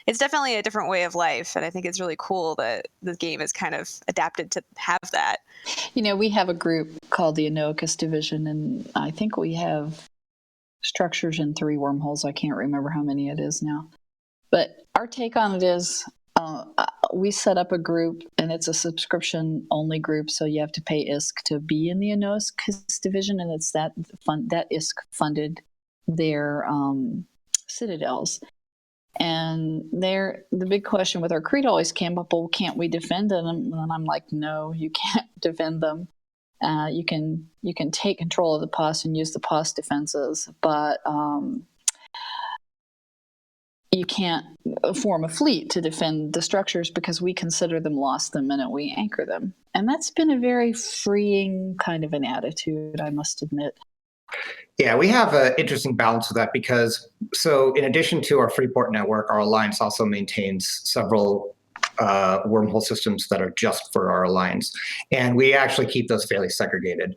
it's definitely a different way of life. And I think it's really cool that the game is kind of adapted to have that. We have a group called the Anokus Division, and I think we have structures in 3 wormholes. I can't remember how many it is now. But our take on it is we set up a group, and it's a subscription-only group, so you have to pay ISK to be in the Anokus Division, and it's that ISK funded their citadels. And the big question with our credo always came up, well, can't we defend them? And I'm like, no, you can't defend them. You can take control of the POS and use the POS defenses, but you can't form a fleet to defend the structures, because we consider them lost the minute we anchor them. And that's been a very freeing kind of an attitude, I must admit. Yeah, we have an interesting balance with that, because in addition to our Freeport network, our alliance also maintains several wormhole systems that are just for our alliance, and we actually keep those fairly segregated.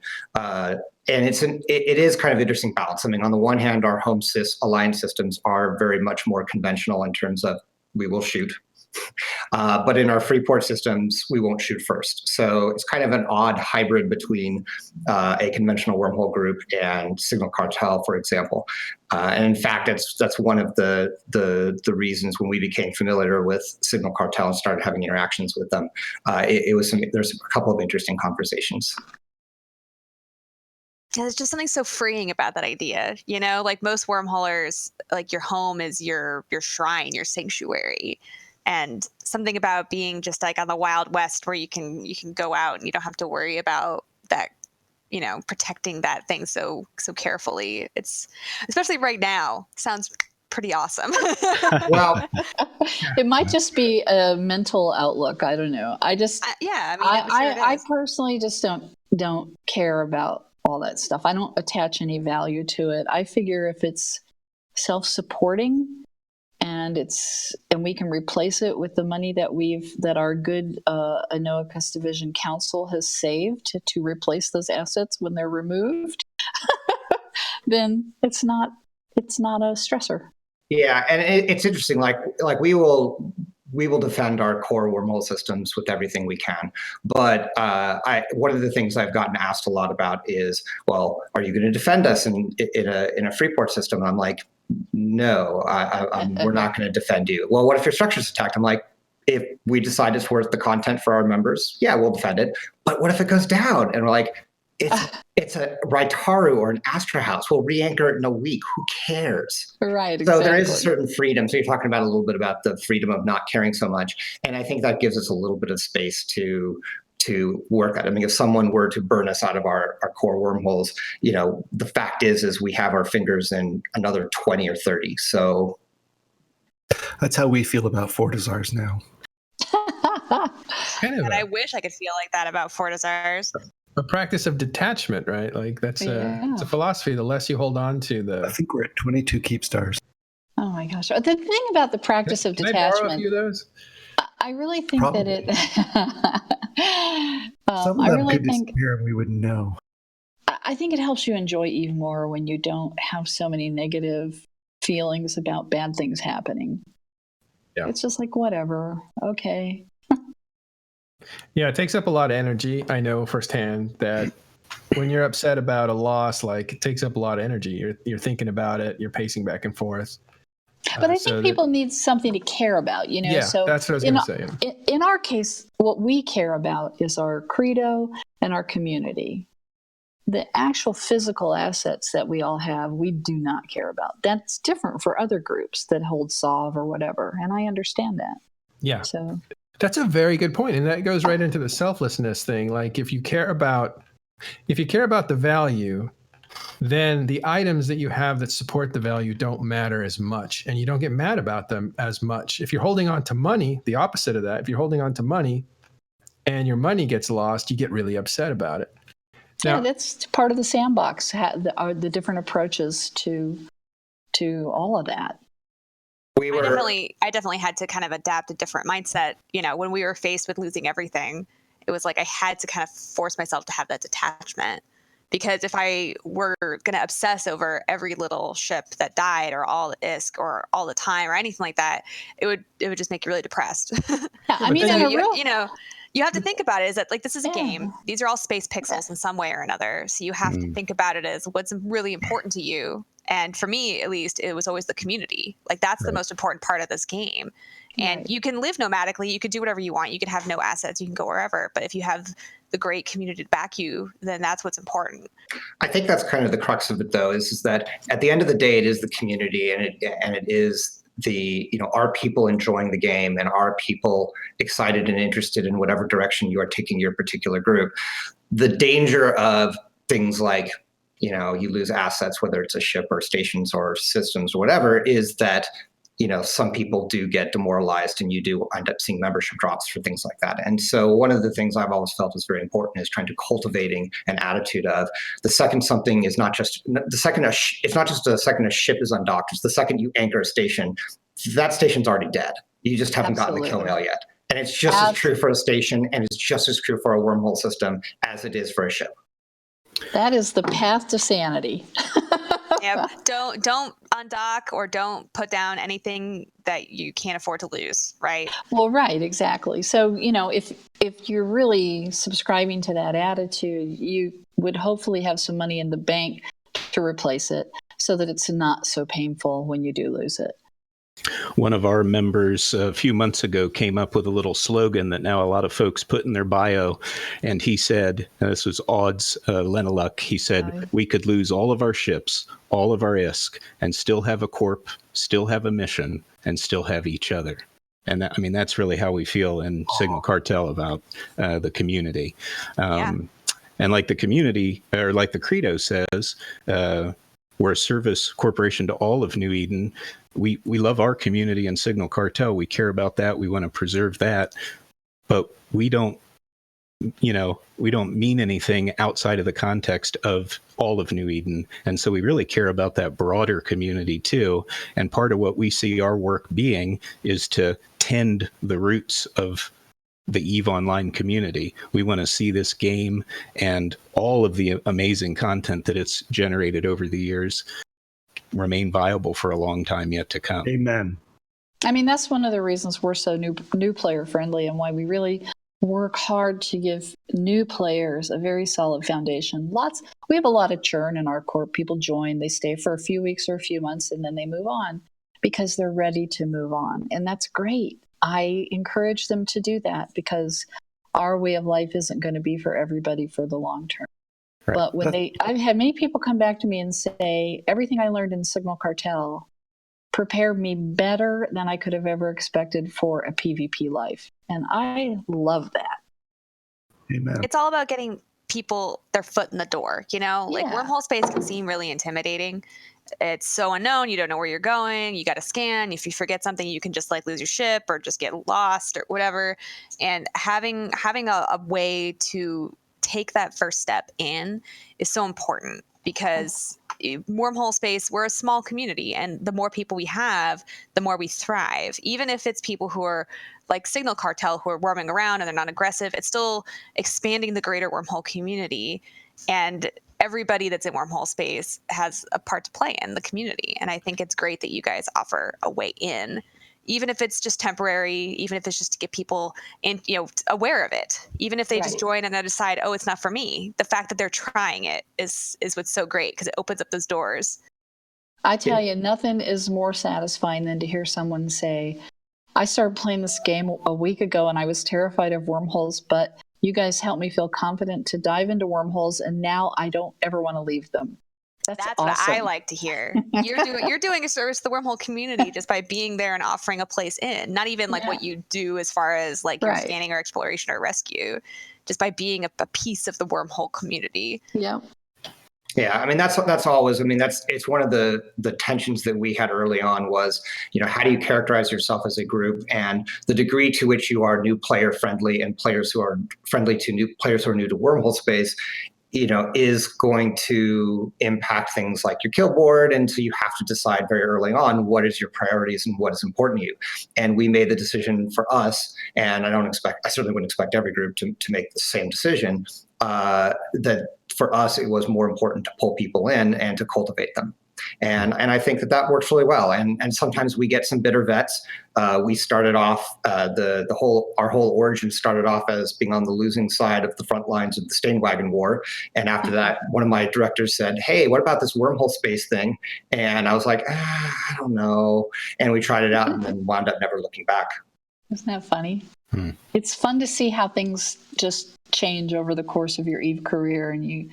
And it is kind of interesting balance. I mean, on the one hand, our home alliance systems are very much more conventional in terms of we will shoot. But in our Freeport systems, we won't shoot first. So it's kind of an odd hybrid between a conventional wormhole group and Signal Cartel, for example. And in fact, that's one of the reasons when we became familiar with Signal Cartel and started having interactions with them. There's a couple of interesting conversations. There's just something so freeing about that idea, like most wormholers, like your home is your shrine, your sanctuary, and something about being just like on the Wild West where you can go out and you don't have to worry about that, protecting that thing so carefully. It's, especially right now, sounds pretty awesome. Well, it might just be a mental outlook. I don't know. I just I personally just don't care about all that stuff. I don't attach any value to it. I figure if it's self-supporting and we can replace it with the money that our good Anoa Division Council has saved to replace those assets when they're removed, then it's not a stressor. Yeah, and it's interesting. Like we will defend our core wormhole systems with everything we can. But one of the things I've gotten asked a lot about is, well, are you going to defend us in a Freeport system? And I'm like, no, we're not going to defend you. Well, what if your structure's attacked? I'm like, if we decide it's worth the content for our members, yeah, we'll defend it. But what if it goes down? And we're like, it's a Raitaru or an Astra House. We'll re-anchor it in a week. Who cares? Right. Exactly. So there is a certain freedom. So you're talking about a little bit about the freedom of not caring so much. And I think that gives us a little bit of space to work at. I mean, if someone were to burn us out of our core wormholes, the fact is we have our fingers in another 20 or 30. So that's how we feel about Fortizars now. And I wish I could feel like that about Fortizars. A practice of detachment, right? Like it's a philosophy. The less you hold on to I think we're at 22 keep stars. Oh my gosh! The thing about the practice of detachment. Can I borrow a few of those? I really think that it. Some of them could disappear and we wouldn't know. I think it helps you enjoy Eve more when you don't have so many negative feelings about bad things happening. Yeah. It's just like, whatever. Okay. Yeah, it takes up a lot of energy. I know firsthand that when you're upset about a loss, like it takes up a lot of energy. You're thinking about it. You're pacing back and forth. But I think people need something to care about, Yeah, so that's what I was going to say. In our case, what we care about is our credo and our community. The actual physical assets that we all have, we do not care about. That's different for other groups that hold SOV or whatever, and I understand that. Yeah. So that's a very good point, and that goes right into the selflessness thing. Like if you care about the value, then the items that you have that support the value don't matter as much, and you don't get mad about them as much. If you're holding on to money, the opposite of that, if you're holding on to money and your money gets lost, you get really upset about it. Now, that's part of the sandbox, the different approaches to all of that. I definitely had to kind of adapt a different mindset. When we were faced with losing everything, it was like I had to kind of force myself to have that detachment. Because if I were going to obsess over every little ship that died or all the ISK or all the time or anything like that, it would just make you really depressed. Yeah, I mean, you have to think about it is that like this is a game. These are all space pixels in some way or another. So you have to think about it as what's really important to you. And for me, at least, it was always the community. Like that's the most important part of this game. And you can live nomadically. You could do whatever you want. You can have no assets. You can go wherever. But if you have the great community to back you, then that's what's important. I think that's kind of the crux of it, though, is that at the end of the day, it is the community, and it is the are people enjoying the game, and are people excited and interested in whatever direction you are taking your particular group. The danger of things like you lose assets, whether it's a ship or stations or systems or whatever, is that some people do get demoralized and you do end up seeing membership drops for things like that. And so one of the things I've always felt is very important is trying to cultivating an attitude of the second something is not just the second, it's not just the second a ship is undocked, it's the second you anchor a station, that station's already dead. You just haven't gotten the kill mail yet. And it's just as true for a station, and it's just as true for a wormhole system as it is for a ship. That is the path to sanity. Yeah, don't undock or don't put down anything that you can't afford to lose, right? Well, right, exactly. So, if you're really subscribing to that attitude, you would hopefully have some money in the bank to replace it so that it's not so painful when you do lose it. One of our members a few months ago came up with a little slogan that now a lot of folks put in their bio. And he said, and this was Odds Leneluk, he said, we could lose all of our ships, all of our ISK, and still have a corp, still have a mission, and still have each other. And that, I mean, that's really how we feel in Signal Cartel about the community. And like the community, or like the credo says, we're a service corporation to all of New Eden. We love our community and Signal Cartel. We care about that. We want to preserve that. But we don't mean anything outside of the context of all of New Eden. And so we really care about that broader community too. And part of what we see our work being is to tend the roots of the EVE Online community. We want to see this game and all of the amazing content that it's generated over the years remain viable for a long time yet to come. Amen. I mean, that's one of the reasons we're so new player friendly, and why we really work hard to give new players a very solid foundation. We have a lot of churn in our corp. People join, they stay for a few weeks or a few months, and then they move on because they're ready to move on. And that's great. I encourage them to do that because our way of life isn't going to be for everybody for the long term. Right. But I've had many people come back to me and say, everything I learned in Signal Cartel prepared me better than I could have ever expected for a PvP life. And I love that. Amen. It's all about getting people their foot in the door, like wormhole space can seem really intimidating. It's so unknown. You don't know where you're going. You got to scan. If you forget something, you can just lose your ship or just get lost or whatever. And having a way to take that first step in is so important, because wormhole space, we're a small community, and the more people we have, the more we thrive. Even if it's people who are like Signal Cartel, who are roaming around and they're not aggressive, it's still expanding the greater wormhole community. And everybody that's in wormhole space has a part to play in the community. And I think it's great that you guys offer a way in, even if it's just temporary, even if it's just to get people in, aware of it, even if they just join and they decide, oh, it's not for me. The fact that they're trying it is what's so great, because it opens up those doors. I tell you, nothing is more satisfying than to hear someone say, I started playing this game a week ago and I was terrified of wormholes, but you guys helped me feel confident to dive into wormholes, and now I don't ever want to leave them. That's awesome. What I like to hear. You're doing a service to the wormhole community just by being there and offering a place in. Not even what you do as far as your scanning or exploration or rescue, just by being a piece of the wormhole community. Yeah. Yeah, I mean that's always. I mean it's one of the tensions that we had early on was, how do you characterize yourself as a group, and the degree to which you are new player friendly and players who are friendly to new players who are new to wormhole space, is going to impact things like your kill board, and so you have to decide very early on what is your priorities and what is important to you. And we made the decision for us, and I certainly wouldn't expect every group to make the same decision. That for us, it was more important to pull people in and to cultivate them. And I think that works really well. And sometimes we get some bitter vets. We started off our whole origin started off as being on the losing side of the front lines of the Stainwagon War. And after that, one of my directors said, "Hey, what about this wormhole space thing?" And I was like, I don't know. And we tried it out and then wound up never looking back. Isn't that funny? It's fun to see how things just change over the course of your EVE career, and you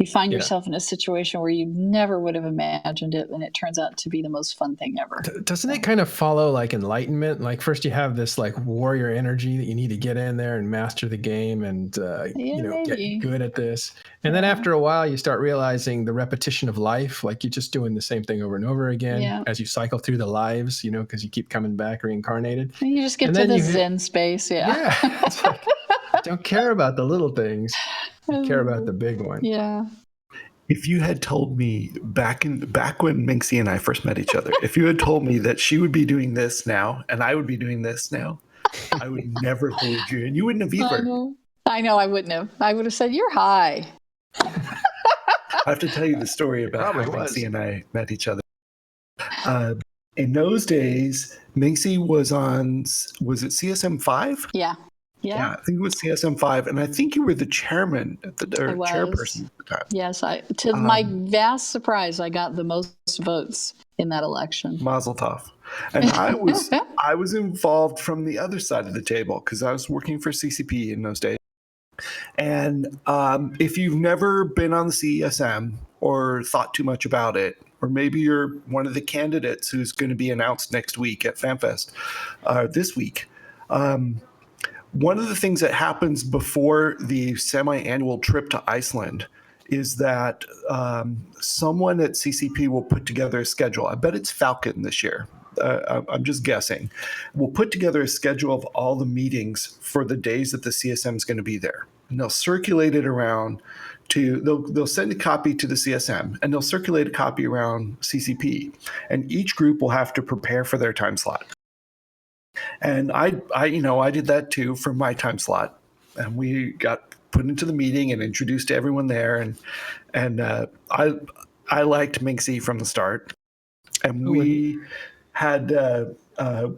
find yourself in a situation where you never would have imagined it, and it turns out to be the most fun thing ever. Doesn't it kind of follow enlightenment? First you have this warrior energy that you need to get in there and master the game and get good at this. And then after a while you start realizing the repetition of life, you're just doing the same thing over and over again as you cycle through the lives, because you keep coming back reincarnated. And you just get to the Zen space. Yeah. It's don't care about the little things. You care about the big one. Yeah. If you had told me back when Minxie and I first met each other, if you had told me that she would be doing this now and I would be doing this now, I would never believe you, and you wouldn't have either. I know I wouldn't have. I would have said, "You're high." I have to tell you the story about how Probably was. Minxie and I met each other. In those days, Minxie was on, was it CSM 5? Yeah. Yeah, I think it was CSM 5, and I think you were the chairman or I was. chairperson at the time. Yes, to my vast surprise, I got the most votes in that election. Mazel tov. And I was involved from the other side of the table because I was working for CCP in those days. And if you've never been on the CSM or thought too much about it, or maybe you're one of the candidates who's going to be announced next week at FanFest, this week, one of the things that happens before the semi-annual trip to Iceland is that someone at CCP will put together a schedule. I bet it's Falcon this year. I'm just guessing. We'll put together a schedule of all the meetings for the days that the CSM is going to be there. And they'll circulate it around they'll send a copy to the CSM and they'll circulate a copy around CCP. And each group will have to prepare for their time slot. And I did that too for my time slot. And we got put into the meeting and introduced to everyone there. And I liked Minxie from the start. And we had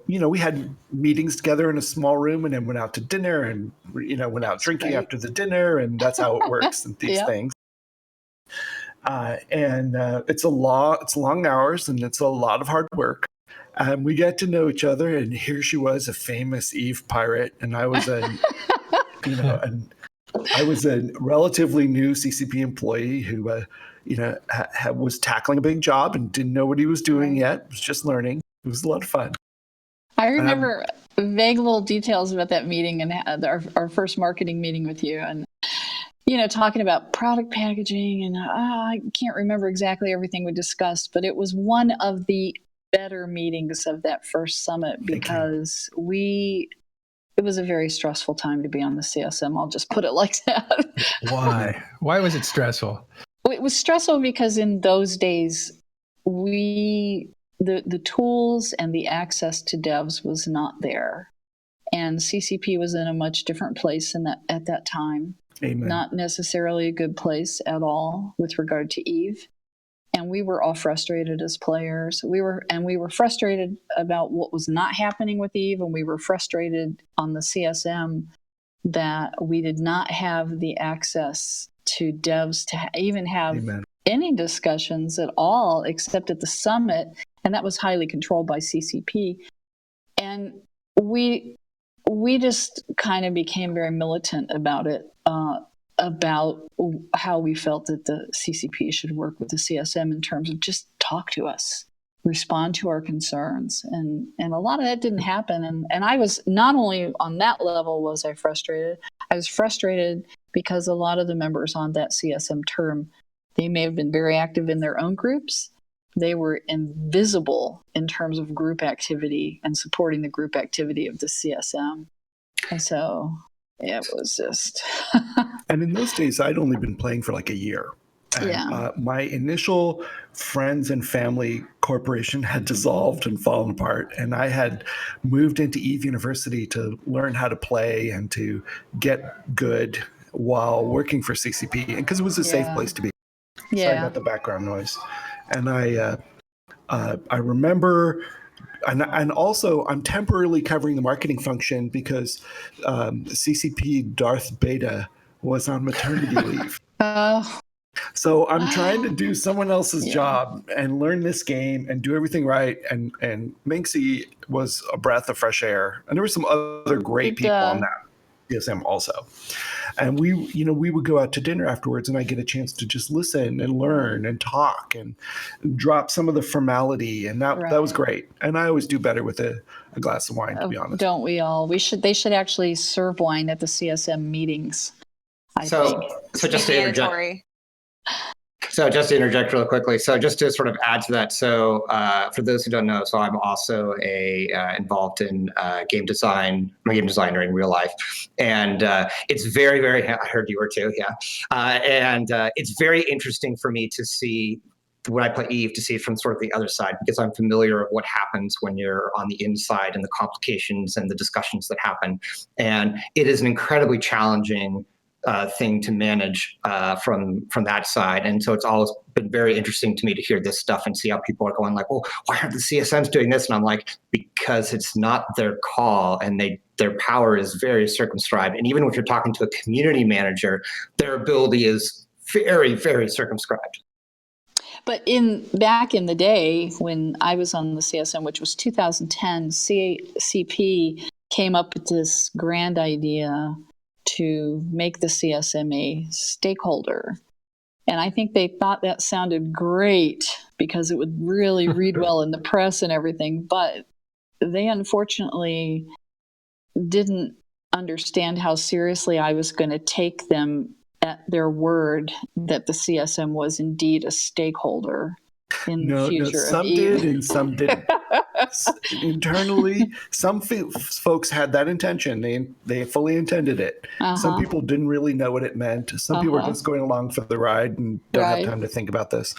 we had meetings together in a small room, and then went out to dinner, and went out drinking after the dinner, and that's how it works and these things. It's long hours, and it's a lot of hard work. And we got to know each other, and here she was, a famous Eve pirate, and I was I was a relatively new CCP employee who was tackling a big job and didn't know what he was doing yet. Was just learning. It was a lot of fun. I remember vague little details about that meeting and our first marketing meeting with you, and talking about product packaging, and I can't remember exactly everything we discussed, but it was one of the better meetings of that first summit because it was a very stressful time to be on the CSM. I'll just put it like that. Why? Why was it stressful? It was stressful because in those days, the tools and the access to devs was not there. And CCP was in a much different place at that time. Amen. Not necessarily a good place at all with regard to Eve. And we were all frustrated as players. We were frustrated about what was not happening with Eve, and we were frustrated on the CSM that we did not have the access to devs to even have any discussions at all, except at the summit, and that was highly controlled by CCP. And we just kind of became very militant about it. About how we felt that the CCP should work with the CSM in terms of just talk to us, respond to our concerns. And a lot of that didn't happen. And I was not only on that level was I frustrated, I was frustrated because a lot of the members on that CSM term, they may have been very active in their own groups. They were invisible in terms of group activity and supporting the group activity of the CSM. And so it was just. And in those days, I'd only been playing for like a year. And, my initial friends and family corporation had dissolved and fallen apart. And I had moved into Eve University to learn how to play and to get good while working for CCP. And because it was a safe place to be. Sorry about the background noise. And I remember. And also, I'm temporarily covering the marketing function because CCP Darth Beta was on maternity leave. So I'm trying to do someone else's job and learn this game and do everything right. And Minxie was a breath of fresh air. And there were some other great people on that CSM also. And we would go out to dinner afterwards, and I get a chance to just listen and learn and talk and drop some of the formality, and that was great. And I always do better with a glass of wine, to be honest. Don't we all? They should actually serve wine at the CSM meetings. I think. So just to interject. So just to interject real quickly. So just to sort of add to that. So for those who don't know, so I'm also involved in game design. I'm a game designer in real life. And it's very, very, I heard you were too, and it's very interesting for me to see when I play Eve, to see it from sort of the other side, because I'm familiar with what happens when you're on the inside and the complications and the discussions that happen. And it is an incredibly challenging thing to manage from that side. And so it's always been very interesting to me to hear this stuff and see how people are going like, well, why aren't the CSMs doing this? And I'm like, because it's not their call, and their power is very circumscribed. And even if you're talking to a community manager, their ability is very, very circumscribed. But back in the day when I was on the CSM, which was 2010, CCP came up with this grand idea to make the CSM a stakeholder. And I think they thought that sounded great because it would really read well in the press and everything. But they unfortunately didn't understand how seriously I was going to take them at their word that the CSM was indeed a stakeholder in the future. Some of EVE. did and some didn't. Internally, some folks had that intention. They fully intended it. Some people didn't really know what it meant. Some people were just going along for the ride and don't have time to think about this.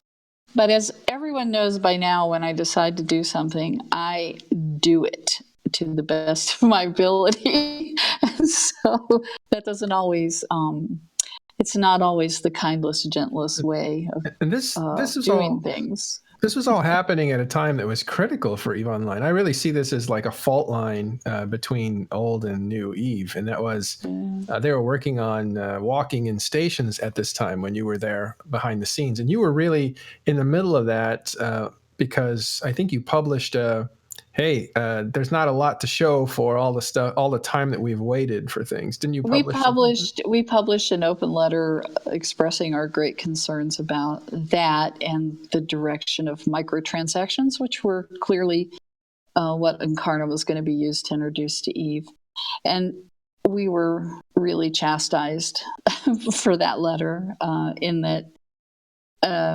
But as everyone knows by now, when I decide to do something, I do it to the best of my ability. So that doesn't always it's not always the kindest, gentlest way of doing things. This was all happening at a time that was critical for EVE Online. I really see this as like a fault line between old and new EVE. And that was, they were working on walking in stations at this time when you were there behind the scenes. And you were really in the middle of that because I think you published hey, there's not a lot to show for all the time that we've waited for things. Didn't you publish? We published an open letter expressing our great concerns about that and the direction of microtransactions, which were clearly what Incarna was going to be used to introduce to EVE. And we were really chastised for that letter in that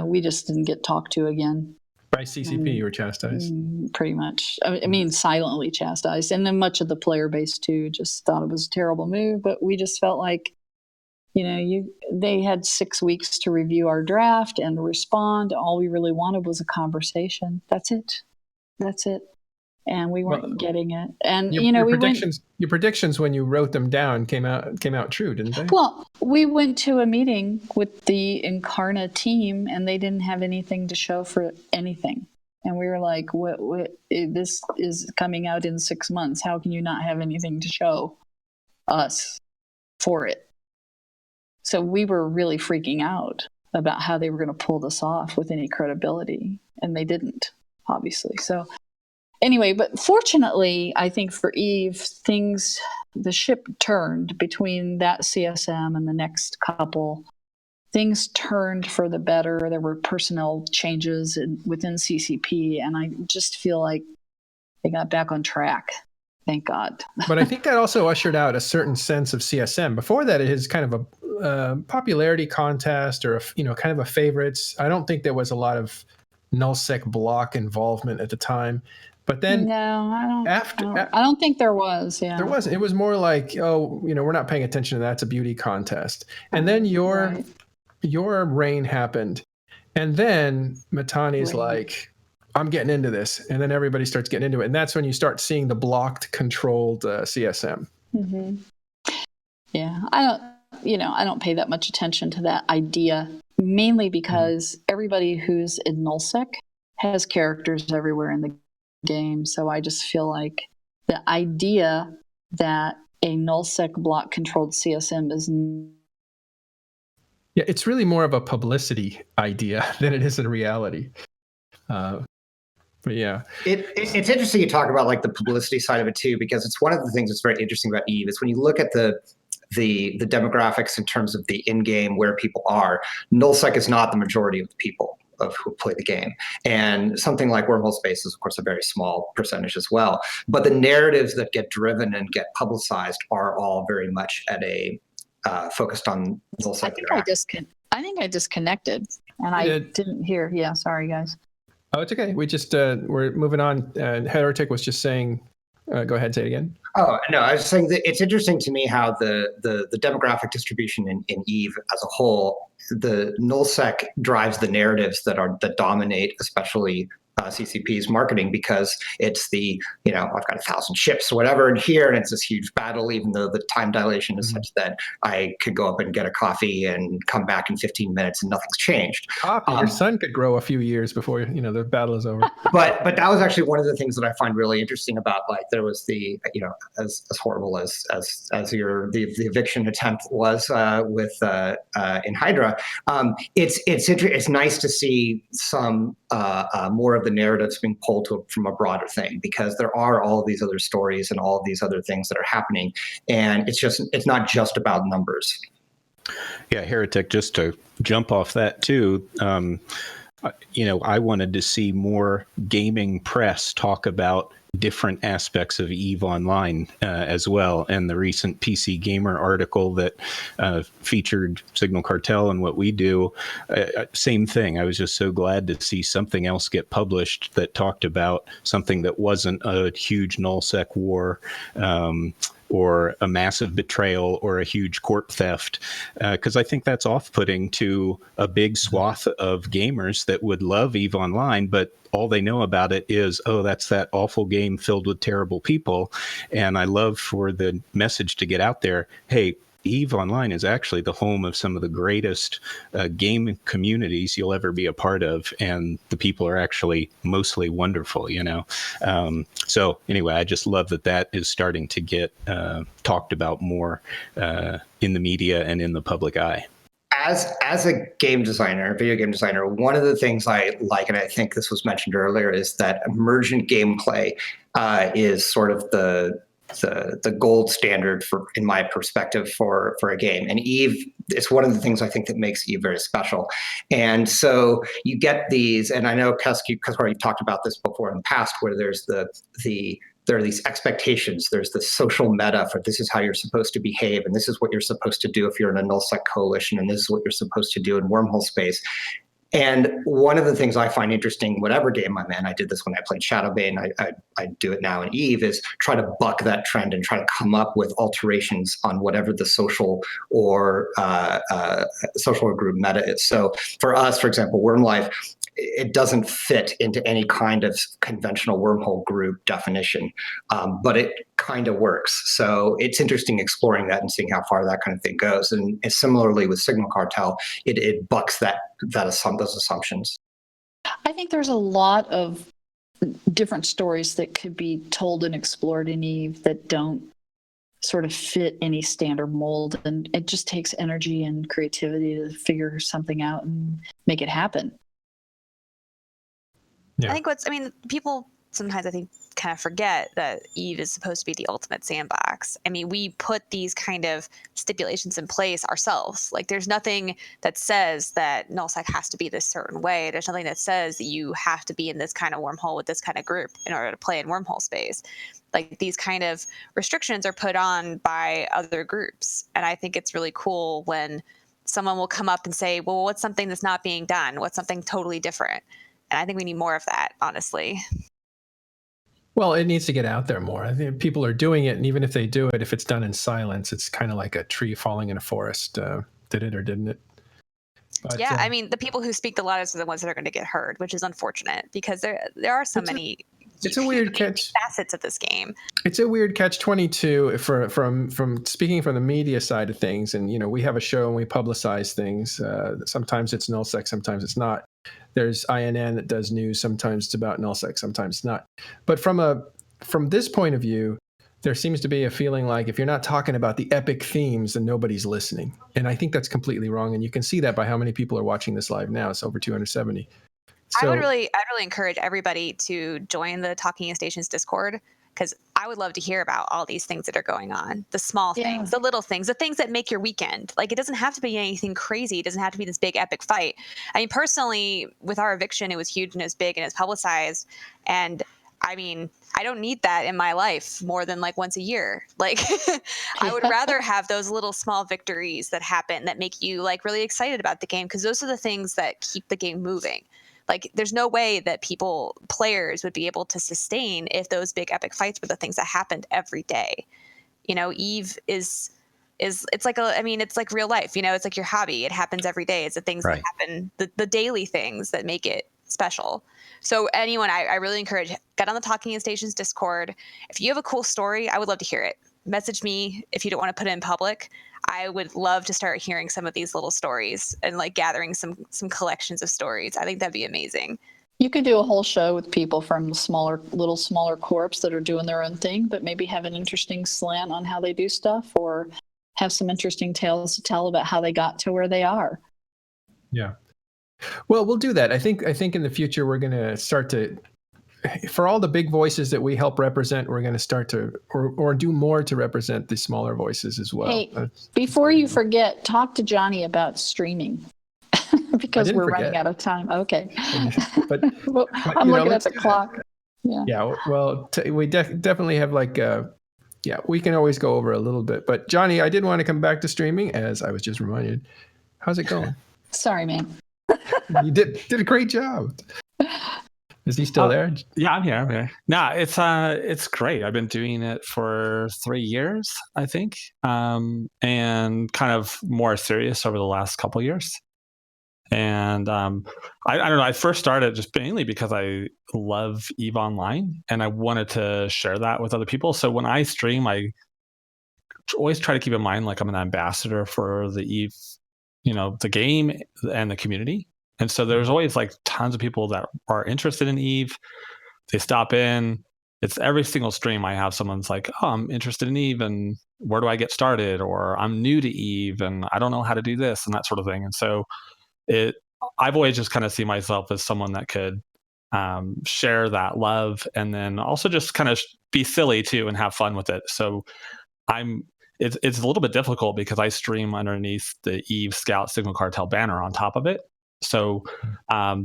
we just didn't get talked to again. By CCP, you were chastised? Pretty much. I mean, silently chastised. And then much of the player base, too, just thought it was a terrible move. But we just felt like, they had 6 weeks to review our draft and respond. All we really wanted was a conversation. That's it. And we weren't getting it. And, your predictions when you wrote them down came out true, didn't they? Well, we went to a meeting with the Incarna team, and they didn't have anything to show for anything. And we were like, what this is coming out in 6 months. How can you not have anything to show us for it? So we were really freaking out about how they were going to pull this off with any credibility. And they didn't, obviously. So anyway, but fortunately, I think for EVE, the ship turned between that CSM and the next couple. Things turned for the better. There were personnel changes within CCP, and I just feel like they got back on track. Thank God. But I think that also ushered out a certain sense of CSM. Before that, it is kind of a popularity contest or kind of a favorites. I don't think there was a lot of nullsec block involvement at the time. But then, no, I don't think there was. Yeah, there wasn't. It was more like, we're not paying attention to that. It's a beauty contest. And then your reign happened, and then Matani's like, I'm getting into this, and then everybody starts getting into it, and that's when you start seeing the blocked, controlled CSM. Mm-hmm. Yeah, I don't pay that much attention to that idea, mainly because everybody who's in nullsec has characters everywhere in the game. So I just feel like the idea that a nullsec block controlled CSM is it's really more of a publicity idea than it is in reality. But yeah, it's interesting you talk about like the publicity side of it too, because it's one of the things that's very interesting about EVE is when you look at the demographics in terms of the in-game where people are, nullsec is not the majority of the people of who play the game. And something like Wormhole Space is, of course, a very small percentage as well. But the narratives that get driven and get publicized are all very much at a focused on nullsec. I think I disconnected, and I didn't hear. Yeah, sorry, guys. Oh, it's okay. We just we're moving on. Heretic was just saying, go ahead, say it again. Oh, no, I was saying that it's interesting to me how the demographic distribution in EVE as a whole, the nullsec drives the narratives that dominate, especially CCP's marketing, because it's the, I've got 1,000 ships or whatever in here, and it's this huge battle, even though the time dilation is such that I could go up and get a coffee and come back in 15 minutes and nothing's changed. Coffee, your son could grow a few years before, the battle is over. But that was actually one of the things that I find really interesting about, like, there was the, as horrible as the eviction attempt was with in Hydra, it's nice to see some more of the narratives being pulled from a broader thing, because there are all of these other stories and all of these other things that are happening, and it's not just about numbers. Yeah, Heretic, just to jump off that too, I wanted to see more gaming press talk about different aspects of EVE Online as well. And the recent PC Gamer article that featured Signal Cartel and what we do, same thing. I was just so glad to see something else get published that talked about something that wasn't a huge nullsec war, or a massive betrayal or a huge corp theft, because I think that's off-putting to a big swath of gamers that would love EVE Online, but all they know about it is, oh, that's that awful game filled with terrible people. And I love for the message to get out there, hey, EVE Online is actually the home of some of the greatest game communities you'll ever be a part of, and the people are actually mostly wonderful, So anyway, I just love that is starting to get talked about more in the media and in the public eye. As a game designer, video game designer, one of the things I like, and I think this was mentioned earlier, is that emergent gameplay is sort of the gold standard in my perspective for a game. And EVE, it's one of the things I think that makes EVE very special. And so you get these, and I know because you've talked about this before in the past, where there's there are these expectations. There's the social meta for this is how you're supposed to behave, and this is what you're supposed to do if you're in a nullsec coalition, and this is what you're supposed to do in wormhole space. And one of the things I find interesting, whatever game I'm in, I did this when I played Shadowbane, I do it now in EVE, is try to buck that trend and try to come up with alterations on whatever the social or group meta is. So for us, for example, Worm Life, it doesn't fit into any kind of conventional wormhole group definition, but it kind of works. So it's interesting exploring that and seeing how far that kind of thing goes. And similarly with Signal Cartel, it bucks those assumptions. I think there's a lot of different stories that could be told and explored in EVE that don't sort of fit any standard mold, and it just takes energy and creativity to figure something out and make it happen. Yeah. I think people sometimes I think kind of forget that EVE is supposed to be the ultimate sandbox. I mean, we put these kind of stipulations in place ourselves. Like, there's nothing that says that nullsec has to be this certain way. There's nothing that says that you have to be in this kind of wormhole with this kind of group in order to play in wormhole space. Like, these kind of restrictions are put on by other groups. And I think it's really cool when someone will come up and say, well, what's something that's not being done? What's something totally different? And I think we need more of that, honestly. Well, it needs to get out there more. I think people are doing it, and even if they do it, if it's done in silence, it's kind of like a tree falling in a forest. Did it or didn't it? But, yeah, I mean, the people who speak the loudest are the ones that are going to get heard, which is unfortunate, because there are so many. It's a weird catch. Facets of this game. It's a weird catch-22 from speaking from the media side of things, and we have a show and we publicize things. Sometimes it's nullsec, sometimes it's not. There's INN that does news. Sometimes it's about nullsec, sometimes it's not. But from this point of view, there seems to be a feeling like if you're not talking about the epic themes, then nobody's listening. And I think that's completely wrong. And you can see that by how many people are watching this live now. It's over 270. So, I'd really encourage everybody to join the Talking in Stations Discord, because I would love to hear about all these things that are going on. The small things, the little things, the things that make your weekend. Like, it doesn't have to be anything crazy. It doesn't have to be this big epic fight. I mean, personally, with our eviction, it was huge and it was big and it's publicized. And I mean, I don't need that in my life more than like once a year. Like, I would rather have those little small victories that happen that make you like really excited about the game, because those are the things that keep the game moving. Like, there's no way that players would be able to sustain if those big epic fights were the things that happened every day. EVE is it's like it's like real life. It's like your hobby. It happens every day. It's the things that happen, the daily things that make it special. So anyone, I really encourage, get on the Talking Stations Discord. If you have a cool story, I would love to hear it. Message me if you don't want to put it in public. I would love to start hearing some of these little stories and like gathering some collections of stories. I think that'd be amazing. You could do a whole show with people from smaller corps that are doing their own thing, but maybe have an interesting slant on how they do stuff, or have some interesting tales to tell about how they got to where they are. Yeah. Well, we'll do that. I think in the future we're going to start to, for all the big voices that we help represent, we're going to start to or do more to represent the smaller voices as well. Hey, before you forget, talk to Johnny about streaming. Because we're running out of time. Okay. but I'm looking at the clock. Yeah. Yeah. Well, we definitely have we can always go over a little bit. But Johnny, I did want to come back to streaming, as I was just reminded. How's it going? Sorry, man. You did a great job. Is he still there? Yeah, I'm here. No, it's great. I've been doing it for 3 years, I think, and kind of more serious over the last couple of years. And I don't know. I first started just mainly because I love EVE Online, and I wanted to share that with other people. So when I stream, I always try to keep in mind like I'm an ambassador for the EVE, the game and the community. And so there's always like tons of people that are interested in EVE. They stop in. It's every single stream I have someone's like, oh, I'm interested in EVE, and where do I get started? Or I'm new to EVE and I don't know how to do this and that sort of thing. And so I've always just kind of see myself as someone that could share that love, and then also just kind of be silly too and have fun with it. So it's a little bit difficult because I stream underneath the EVE Scout Signal Cartel banner on top of it. So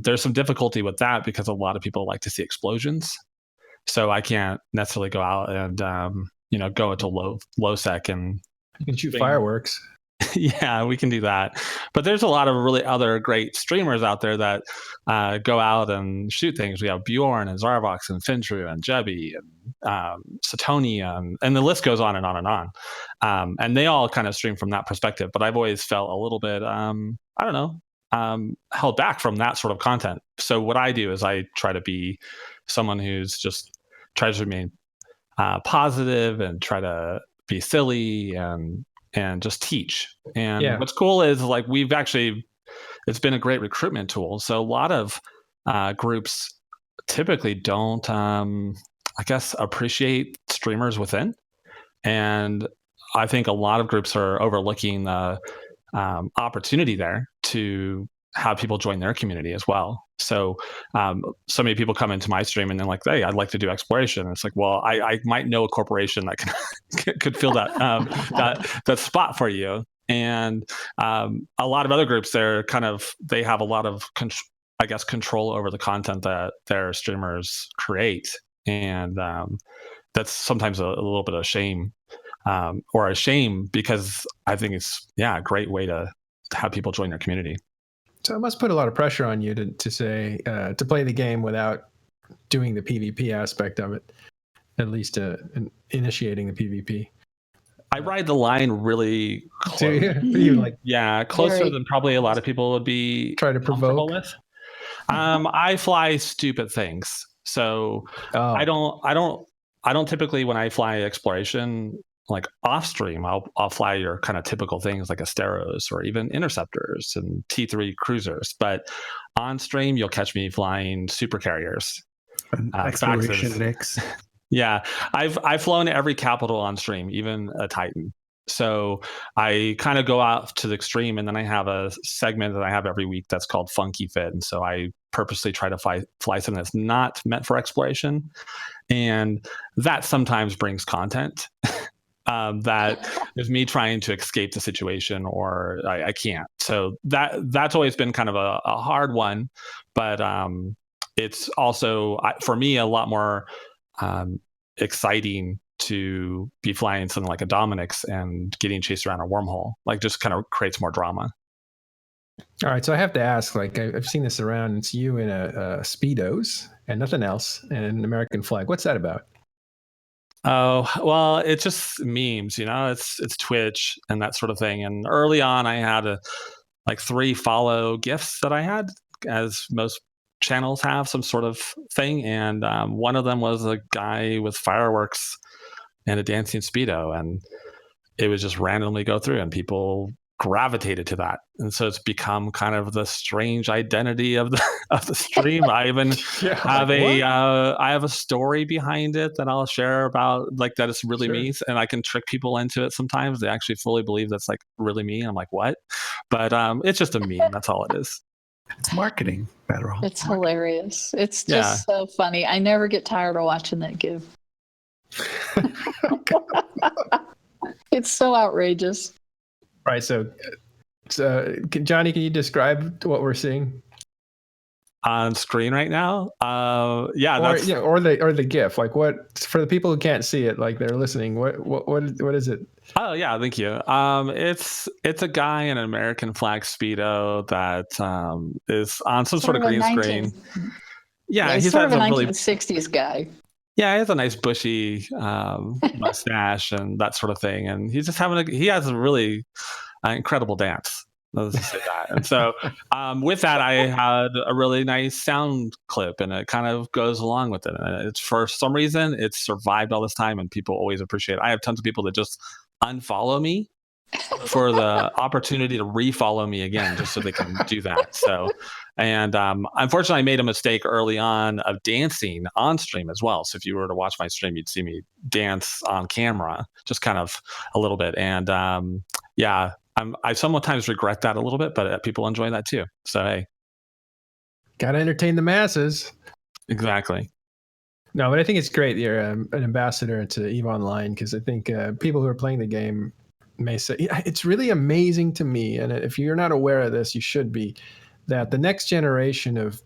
there's some difficulty with that because a lot of people like to see explosions. So I can't necessarily go out and go into low sec and you can shoot fireworks. Yeah, we can do that. But there's a lot of really other great streamers out there that go out and shoot things. We have Bjorn and Zarvox and Fintru and Jebby and Satonia, and the list goes on and on and on. And they all kind of stream from that perspective. But I've always felt a little bit, held back from that sort of content. So what I do is I try to be someone who's just tries to remain positive and try to be silly and just teach. And what's cool is like it's been a great recruitment tool. So a lot of groups typically don't, appreciate streamers within. And I think a lot of groups are overlooking the opportunity there to have people join their community as well. So so many people come into my stream and they're like, hey, I'd like to do exploration. And it's like, well, I might know a corporation that could fill that that spot for you. And a lot of other groups, they have a lot of control over the content that their streamers create. And that's sometimes a little bit of shame, or a shame, because I think it's a great way to have people join their community. So it must put a lot of pressure on you to say to play the game without doing the PvP aspect of it, at least initiating the PvP. I ride the line really close. Closer Very than probably a lot of people would be try to provoke with. I fly stupid things, so I don't typically, when I fly exploration, like off stream, I'll fly your kind of typical things like Asteros or even interceptors and T3 cruisers. But on stream, you'll catch me flying super carriers, exploration mix. Yeah, I've flown every capital on stream, even a Titan. So I kind of go out to the extreme, and then I have a segment that I have every week that's called Funky Fit, and so I purposely try to fly something that's not meant for exploration, and that sometimes brings content. That is me trying to escape the situation, or I can't. So that's always been kind of a hard one, but it's also for me a lot more exciting to be flying something like a Dominic's and getting chased around a wormhole. Like, just kind of creates more drama. All right, so I have to ask, like, I've seen this around. It's you in a Speedos and nothing else, and an American flag. What's that about? Oh, well, it's just memes, it's Twitch and that sort of thing. And early on, I had 3 follow gifts that I had, as most channels have some sort of thing, and one of them was a guy with fireworks and a dancing Speedo, and it would just randomly go through, and people gravitated to that, and so it's become kind of the strange identity of the stream. I even have I have a story behind it that I'll share about, like, that it's really me, and I can trick people into it sometimes. They actually fully believe that's like really me. I'm like, what? But it's just a meme. That's all it is. It's marketing, better. It's hilarious. It's just so funny. I never get tired of watching that give. It's so outrageous. Right. So, Johnny, can you describe what we're seeing on screen right now? Or the GIF. Like, what, for the people who can't see it, like they're listening, what is it? Oh yeah, thank you. It's a guy in an American flag Speedo that is on some sort of green screen. Yeah, he's sort of a 1960s guy. Yeah, he has a nice bushy mustache and that sort of thing, and he's just he has a really incredible dance. Let's just say that. And so with that, I had a really nice sound clip, and it kind of goes along with it. And it's, for some reason, it's survived all this time, and people always appreciate it. I have tons of people that just unfollow me for the opportunity to refollow me again, just so they can do that. So, and unfortunately, I made a mistake early on of dancing on stream as well. So if you were to watch my stream, you'd see me dance on camera, just kind of a little bit. And I sometimes regret that a little bit, but people enjoy that too. So hey, gotta entertain the masses. Exactly. No, but I think it's great you're an ambassador to EVE Online, because I think people who are playing the game may say, it's really amazing to me, and if you're not aware of this, you should be, that the next generation of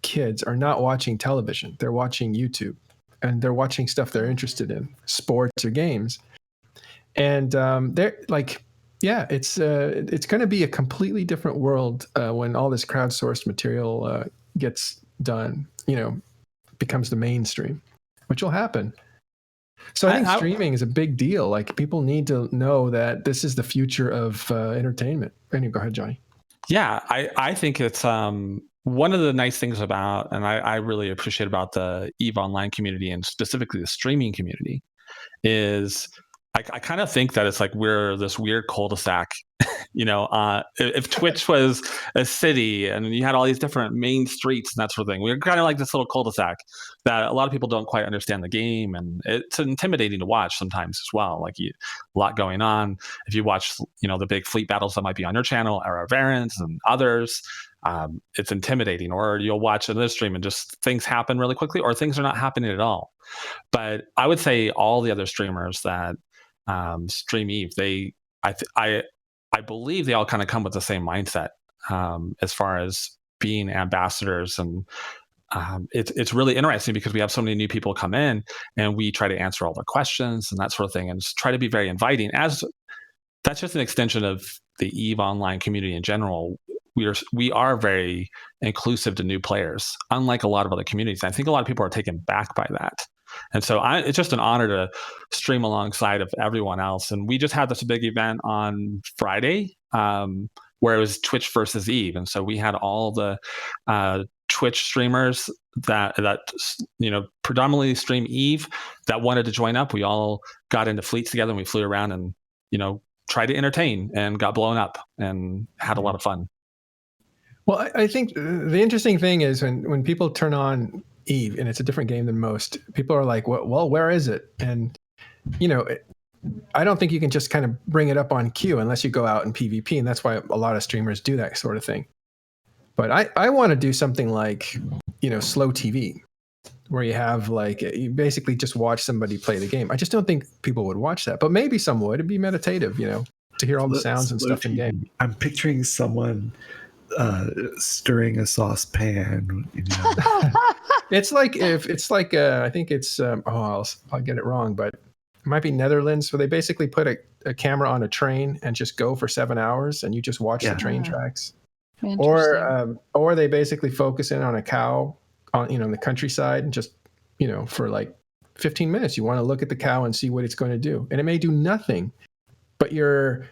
kids are not watching television. They're watching YouTube, and they're watching stuff they're interested in, sports or games. And they're like, it's going to be a completely different world when all this crowdsourced material gets done, becomes the mainstream, which will happen. So I think streaming is a big deal. Like, people need to know that this is the future of entertainment. Anyway, go ahead, Johnny. Yeah, I think it's one of the nice things about, and I really appreciate about the EVE Online community, and specifically the streaming community, is I kind of think that it's like we're this weird cul-de-sac. If Twitch was a city and you had all these different main streets and that sort of thing, we're kind of like this little cul-de-sac that a lot of people don't quite understand the game, and it's intimidating to watch sometimes as well. Like, a lot going on. If you watch, the big fleet battles that might be on your channel, or our variants and others, it's intimidating. Or you'll watch another stream and just things happen really quickly, or things are not happening at all. But I would say all the other streamers that stream EVE, I believe they all kind of come with the same mindset as far as being ambassadors. And it's really interesting because we have so many new people come in, and we try to answer all the questions and that sort of thing, and just try to be very inviting. As that's just an extension of the EVE Online community in general. We are very inclusive to new players, unlike a lot of other communities. I think a lot of people are taken back by that. And so it's just an honor to stream alongside of everyone else. And we just had this big event on Friday where it was Twitch versus EVE. And so we had all the Twitch streamers that predominantly stream EVE that wanted to join up. We all got into fleets together, and we flew around and tried to entertain, and got blown up and had a lot of fun. Well, I think the interesting thing is when people turn on EVE, and it's a different game than most, people are like, well, where is it? And I don't think you can just kind of bring it up on queue unless you go out in PvP, and that's why a lot of streamers do that sort of thing. But I want to do something like slow TV, where you have you basically just watch somebody play the game. I just don't think people would watch that, but maybe some would. It'd be meditative, to hear all the sounds and stuff in game. I'm picturing someone stirring a saucepan. It's like I think it's I'll get it wrong, but it might be Netherlands, where they basically put a camera on a train and just go for 7 hours, and you just watch the train tracks. Or they basically focus in on a cow on in the countryside, and just for 15 minutes you want to look at the cow and see what it's going to do, and it may do nothing, but you're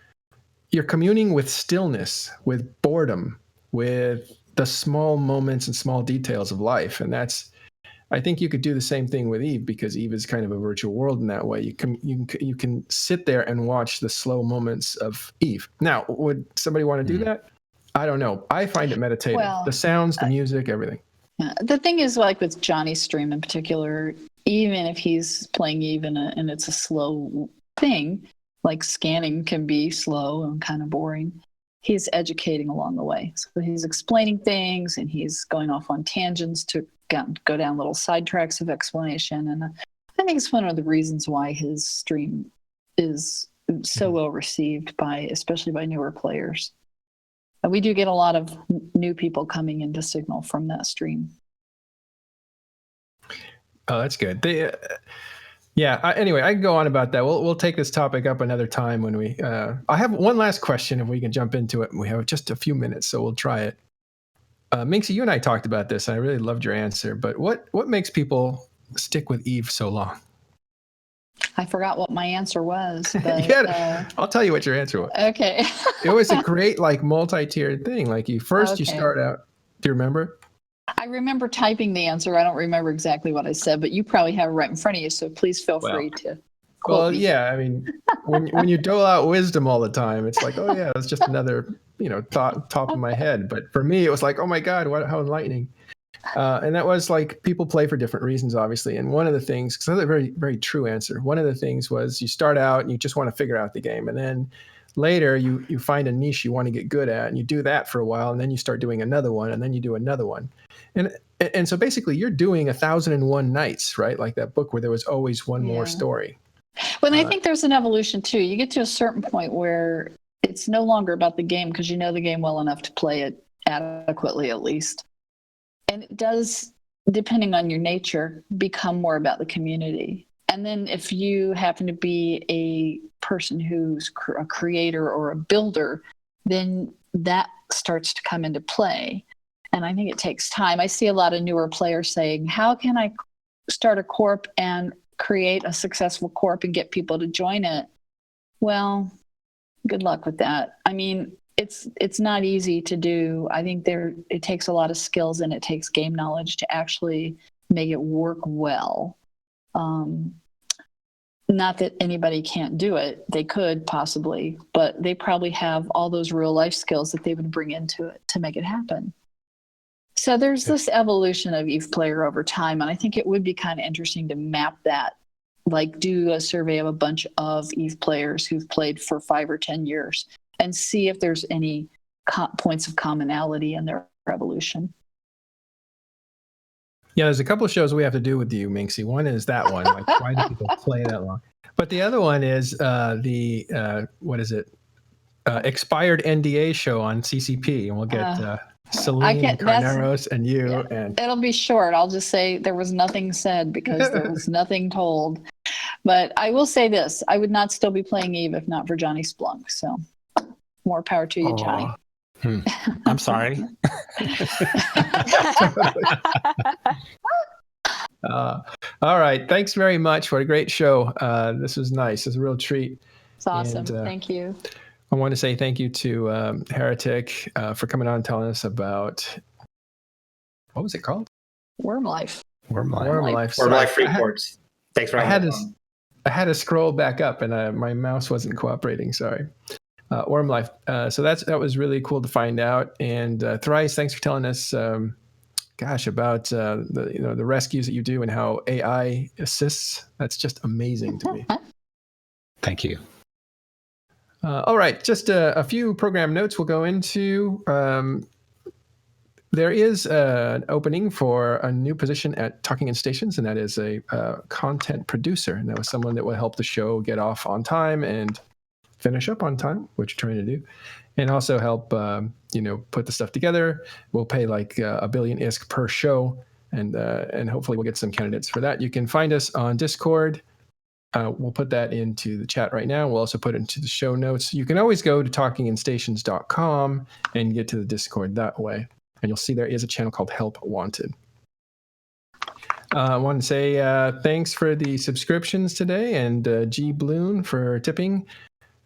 communing with stillness, with boredom, with the small moments and small details of life. And I think you could do the same thing with Eve, because Eve is kind of a virtual world in that way. You can sit there and watch the slow moments of Eve. Now, would somebody want to do that? I don't know. I find it meditative. Well, the sounds, the music, everything. Yeah. The thing is, like with Johnny's stream in particular, even if he's playing Eve and it's a slow thing, like scanning can be slow and kind of boring, he's educating along the way. So he's explaining things and he's going off on tangents to go down little side tracks of explanation. And I think it's one of the reasons why his stream is so well received especially by newer players. We do get a lot of new people coming into Signal from that stream. Oh, that's good. Anyway, I can go on about that. We'll take this topic up another time when we. I have one last question, if we can jump into it. We have just a few minutes, so we'll try it. Minxie, you and I talked about this, and I really loved your answer. But what makes people stick with Eve so long? I forgot what my answer was. But, I'll tell you what your answer was. Okay. It was a great, like, multi-tiered thing. Like, you start out. Do you remember? I remember typing the answer. I don't remember exactly what I said, but you probably have it right in front of you. So please feel free to quote me. Yeah. I mean, when you dole out wisdom all the time, it's like, oh yeah, it's just another, thought top of my head. But for me, it was like, oh my God, how enlightening. And that was like, people play for different reasons, obviously. And one of the things, because that's a very, very true answer. One of the things was you start out and you just want to figure out the game. And then later you find a niche you want to get good at, and you do that for a while. And then you start doing another one, and then you do another one. And so basically you're doing 1001 Nights, right? Like that book where there was always one more story. Well, I think there's an evolution too. You get to a certain point where it's no longer about the game, because you know the game well enough to play it adequately, at least. And it does, depending on your nature, become more about the community. And then if you happen to be a person who's a creator or a builder, then that starts to come into play. And I think it takes time. I see a lot of newer players saying, how can I start a corp and create a successful corp and get people to join it? Well, good luck with that. I mean, it's not easy to do. I think it takes a lot of skills, and it takes game knowledge to actually make it work well. Not that anybody can't do it. They could possibly, but they probably have all those real life skills that they would bring into it to make it happen. So there's this evolution of Eve player over time, and I think it would be kind of interesting to map that, like do a survey of a bunch of Eve players who've played for 5 or 10 years and see if there's any points of commonality in their evolution. Yeah, there's a couple of shows we have to do with you, Minxie. One is that one, like why do people play that long? But the other one is expired NDA show on CCP, and we'll get Celine Carneros and you. Yeah, and it'll be short. I'll just say there was nothing said because there was nothing told. But I will say this: I would not still be playing Eve if not for Johnny Splunk. So more power to you, Johnny. I'm sorry. All right. Thanks very much. What a great show. This was nice. It's a real treat. It's awesome. And, thank you. I want to say thank you to Heretic for coming on and telling us about, what was it called? Worm Life. Wormhole Freeport. Thanks for having me. I had to scroll back up, and my mouse wasn't cooperating. Sorry. Worm Life. So that was really cool to find out. And Thrice, thanks for telling us, about the rescues that you do and how AI assists. That's just amazing to me. Thank you. All right, just a few program notes we'll go into. There is an opening for a new position at Talking in Stations, and that is a content producer. And that was someone that will help the show get off on time and finish up on time, which you're trying to do, and also help put the stuff together. We'll pay like $1 billion ISK per show, and hopefully we'll get some candidates for that. You can find us on Discord. We'll put that into the chat right now. We'll also put it into the show notes. You can always go to talkinginstations.com and get to the Discord that way, and you'll see there is a channel called Help Wanted. I want to say thanks for the subscriptions today, and G Bloon for tipping.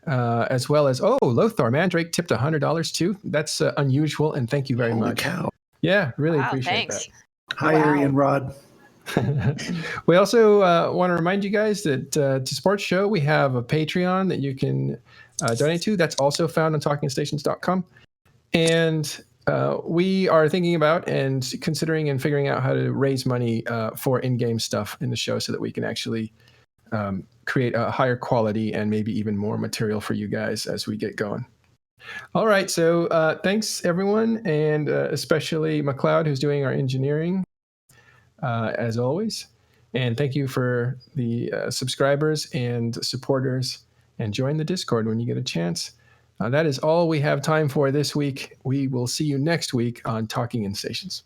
As well as, Lothar Mandrake tipped $100 too. That's unusual, and thank you very much. Holy cow. Yeah, really Wow, appreciate thanks. Hi, Wow. Ari and Rod. that. We also want to remind you guys that to support the show, we have a Patreon that you can donate to. That's also found on talkingstations.com. And we are thinking about and considering and figuring out how to raise money for in-game stuff in the show so that we can actually create a higher quality and maybe even more material for you guys as we get going. All right, so thanks everyone, and especially McLeod, who's doing our engineering, as always. And thank you for the subscribers and supporters, and join the Discord when you get a chance. That is all we have time for this week. We will see you next week on Talking in Stations.